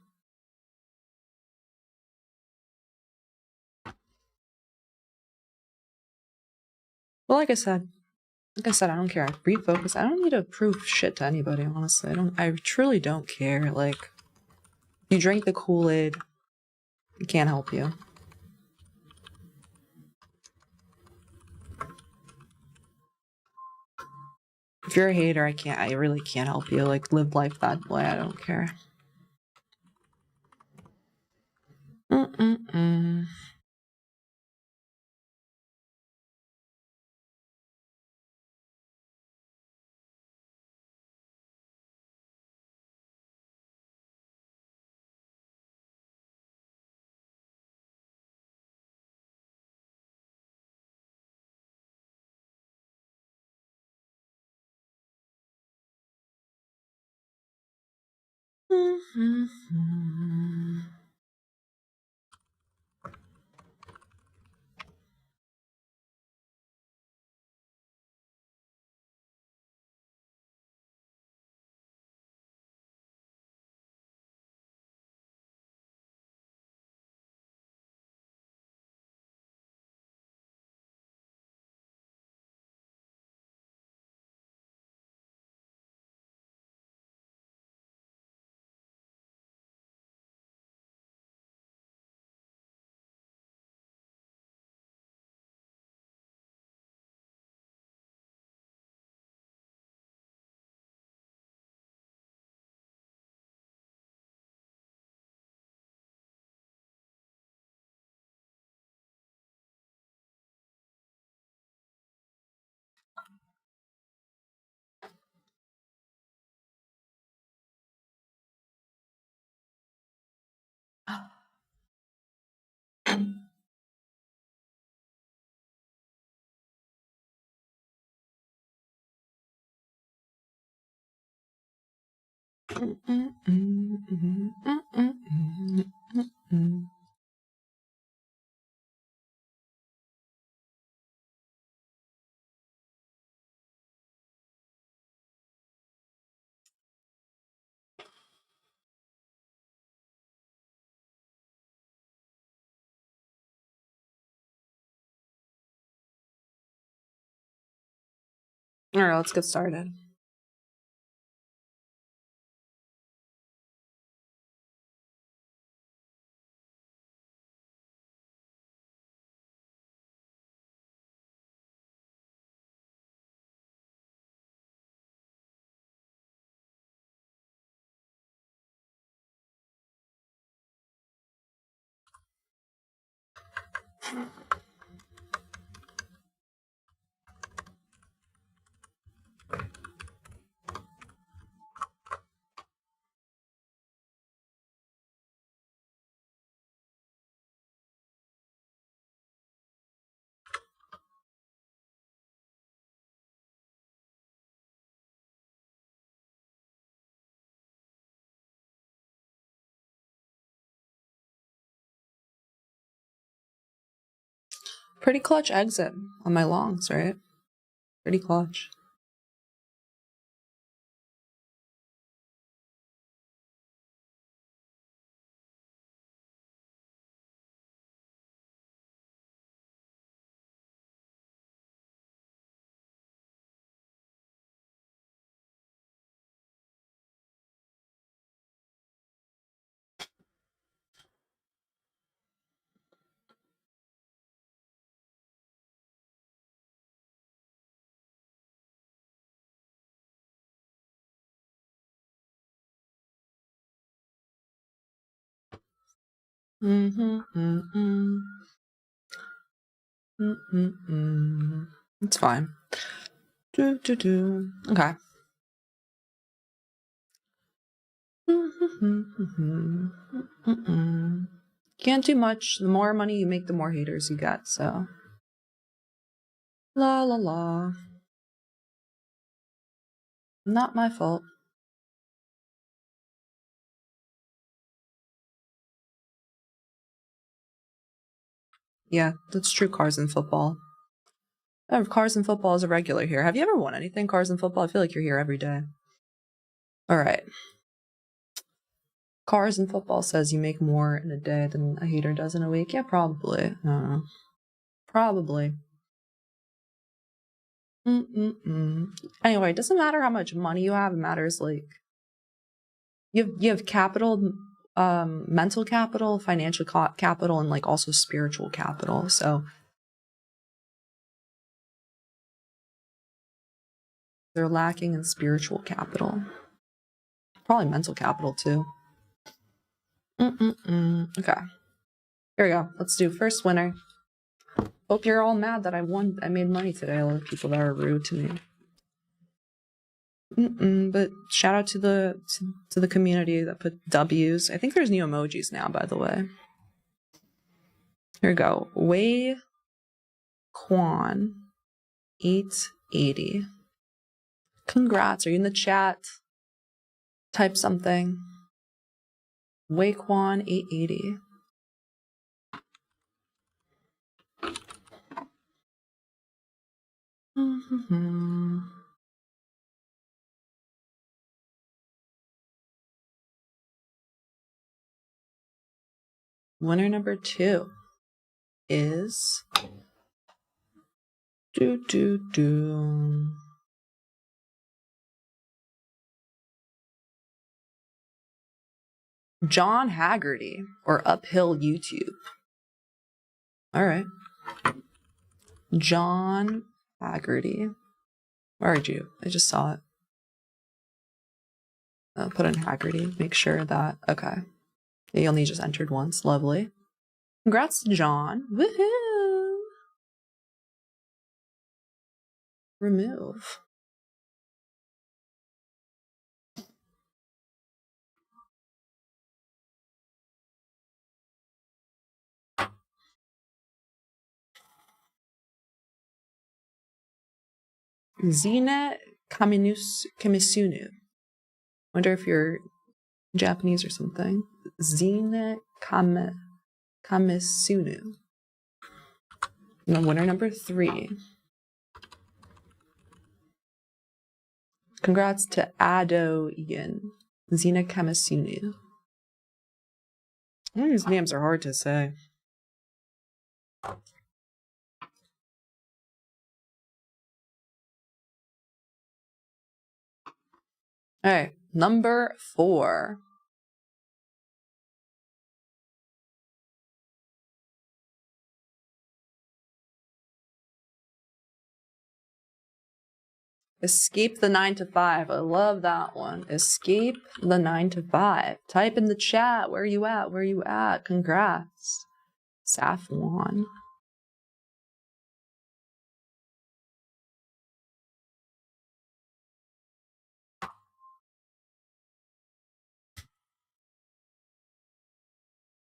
Well, like I said, I don't care. I refocus. I don't need to prove shit to anybody, honestly. I truly don't care. Like, you drink the Kool-Aid, it can't help you. If you're a hater, I really can't help you. Like, live life that way. I don't care. All right, let's get started. Pretty clutch exit on my longs, right? Pretty clutch. It's fine. Okay. Can't do much. The more money you make, the more haters you get, so. La la la. Not my fault. Yeah, that's true. Cars and football. Cars and football is a regular here. Have you ever won anything, cars and football? I feel like you're here every day. All right. Cars and football says you make more in a day than a hater does in a week. Yeah, probably. Probably. Anyway, it doesn't matter how much money you have. It matters like you have capital, mental capital, financial capital, and like also spiritual capital. So they're lacking in spiritual capital. Probably mental capital too. Okay. Here we go. Let's do first winner. Hope you're all mad that I won. I made money today. All the people that are rude to me. But shout out to the community that put W's. I think there's new emojis now, by the way. Here we go. Wei Quan 880. Congrats. Are you in the chat? Type something. Wei Quan 880. Winner number 2 is John Haggerty or Uphill YouTube. All right. John Haggerty. Where are you? I just saw it. I'll put in Haggerty. Make sure that. Okay. You only just entered once. Lovely. Congrats to John. Woohoo! Remove. Zina Kamisunu. Wonder if you're Japanese or something. Zine Kamisunu. Winner number 3. Congrats to Ado Ian. Zina Kamisunu. These names are hard to say. All right, number 4. Escape the 9 to 5. I love that one. Escape the 9 to 5. Type in the chat. Where you at? Where you at? Congrats. Safwan.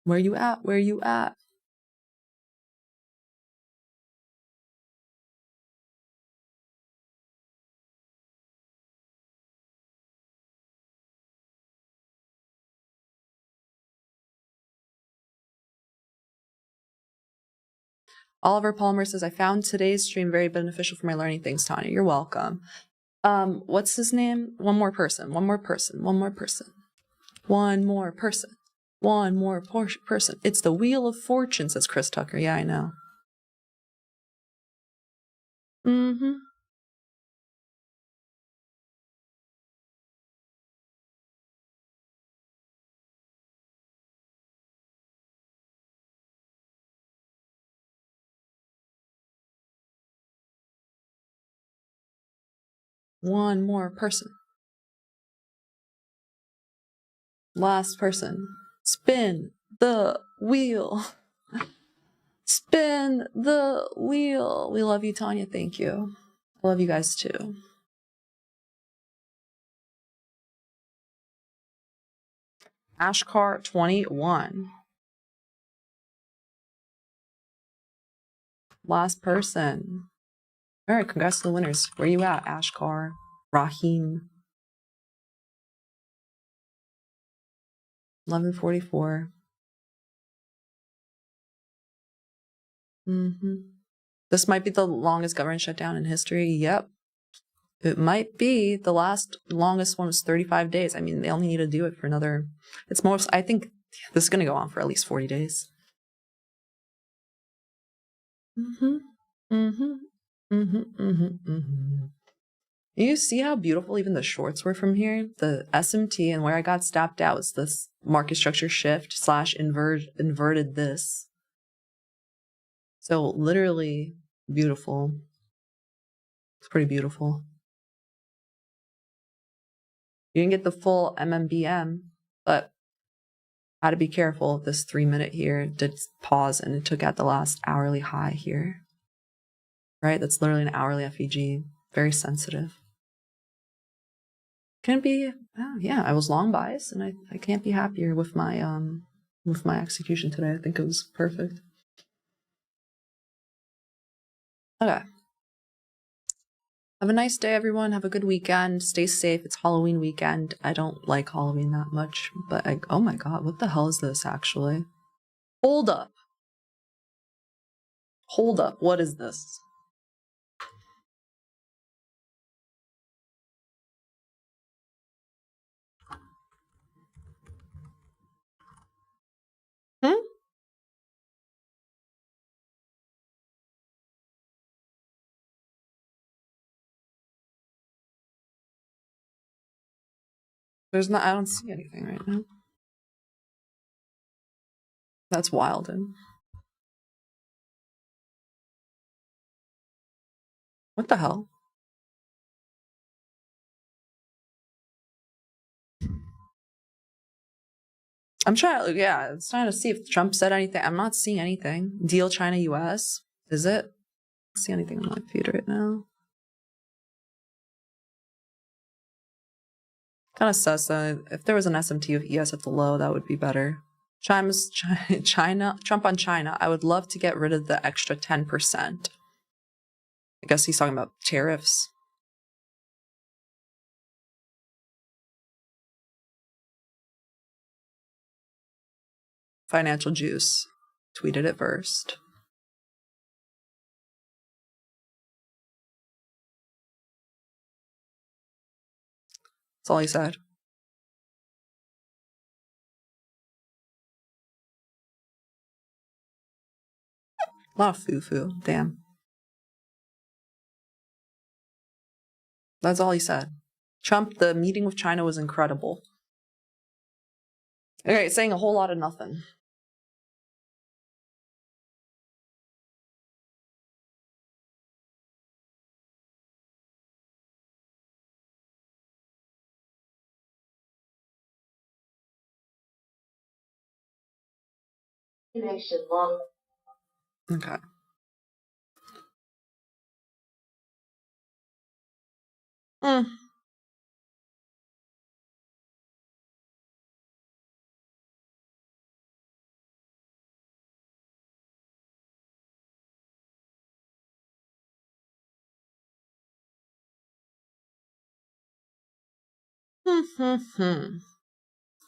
Where you at? Where you at? Oliver Palmer says, I found today's stream very beneficial for my learning. Thanks, Tanya. You're welcome. What's his name? One more person. One more person. One more person. One more person. One more person. It's the Wheel of Fortune, says Chris Tucker. Yeah, I know. Mm-hmm. One more person. Last person. Spin the wheel. Spin the wheel. We love you, Tanya. Thank you. I love you guys too. Ashkar 21. Last person. All right, congrats to the winners. Where you at, Ashkar? Rahim. 1144. This might be the longest government shutdown in history. Yep. It might be. The last longest one was 35 days. I mean, they only need to do it for another... It's most... I think this is going to go on for at least 40 days. You see how beautiful even the shorts were from here? The SMT and where I got stopped out was this market structure shift / inverted this. So literally beautiful. It's pretty beautiful. You didn't get the full MMBM, but had to be careful. This 3-minute here did pause and it took out the last hourly high here. Right? That's literally an hourly FEG. Very sensitive. Can be, oh, yeah, I was long biased and I can't be happier with my execution today. I think it was perfect. Okay. Have a nice day, everyone. Have a good weekend. Stay safe. It's Halloween weekend. I don't like Halloween that much, but oh my god, what the hell is this actually? Hold up. Hold up. What is this? There's not, I don't see anything right now. That's wild. What the hell? I'm trying to see if Trump said anything. I'm not seeing anything. Deal China US. Is it? I don't see anything on my feed right now. Kind of sus though. If there was an SMT of ES at the low, that would be better. Trump on China. I would love to get rid of the extra 10%. I guess he's talking about tariffs. Financial Juice tweeted it first. That's all he said. A lot of foo-foo. Damn. That's all he said. Trump, the meeting with China was incredible. Okay, saying a whole lot of nothing. Okay.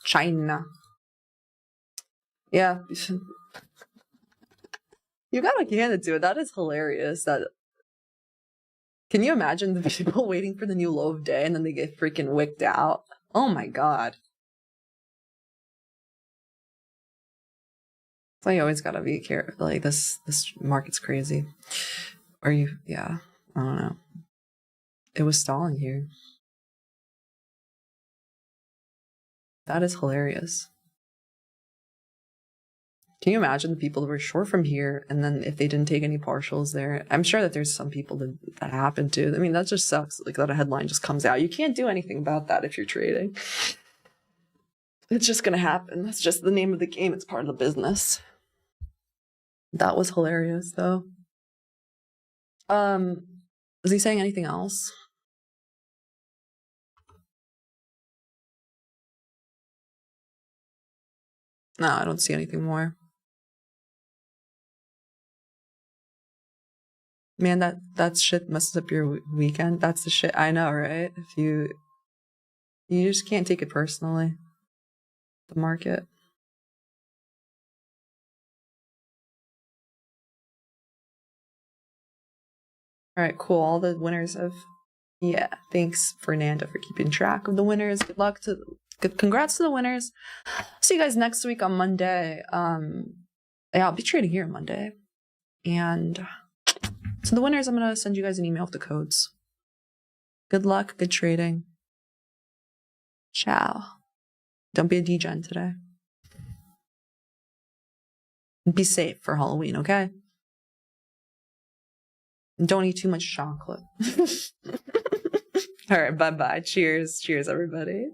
China. Yeah. You gotta hand it to it. That is hilarious. Can you imagine the people waiting for the new low of day and then they get freaking wicked out? Oh my god. So you always gotta be careful. Like this market's crazy. I don't know. It was stalling here. That is hilarious. Can you imagine the people that were short from here and then if they didn't take any partials there? I'm sure that there's some people that happened to. I mean, that just sucks. Like that a headline just comes out. You can't do anything about that if you're trading. It's just gonna happen. That's just the name of the game. It's part of the business. That was hilarious though. Is he saying anything else? No, I don't see anything more. Man, that shit messes up your weekend. That's the shit. I know, right? If you just can't take it personally. The market. All right, cool. All the winners of, yeah. Thanks, Fernanda, for keeping track of the winners. Congrats to the winners. See you guys next week on Monday. Yeah, I'll be trading here on Monday, and so the winners, I'm gonna send you guys an email with the codes. Good luck, good trading. Ciao. Don't be a degen today. Be safe for Halloween, okay? And don't eat too much chocolate. All right, bye-bye. Cheers. Cheers, everybody.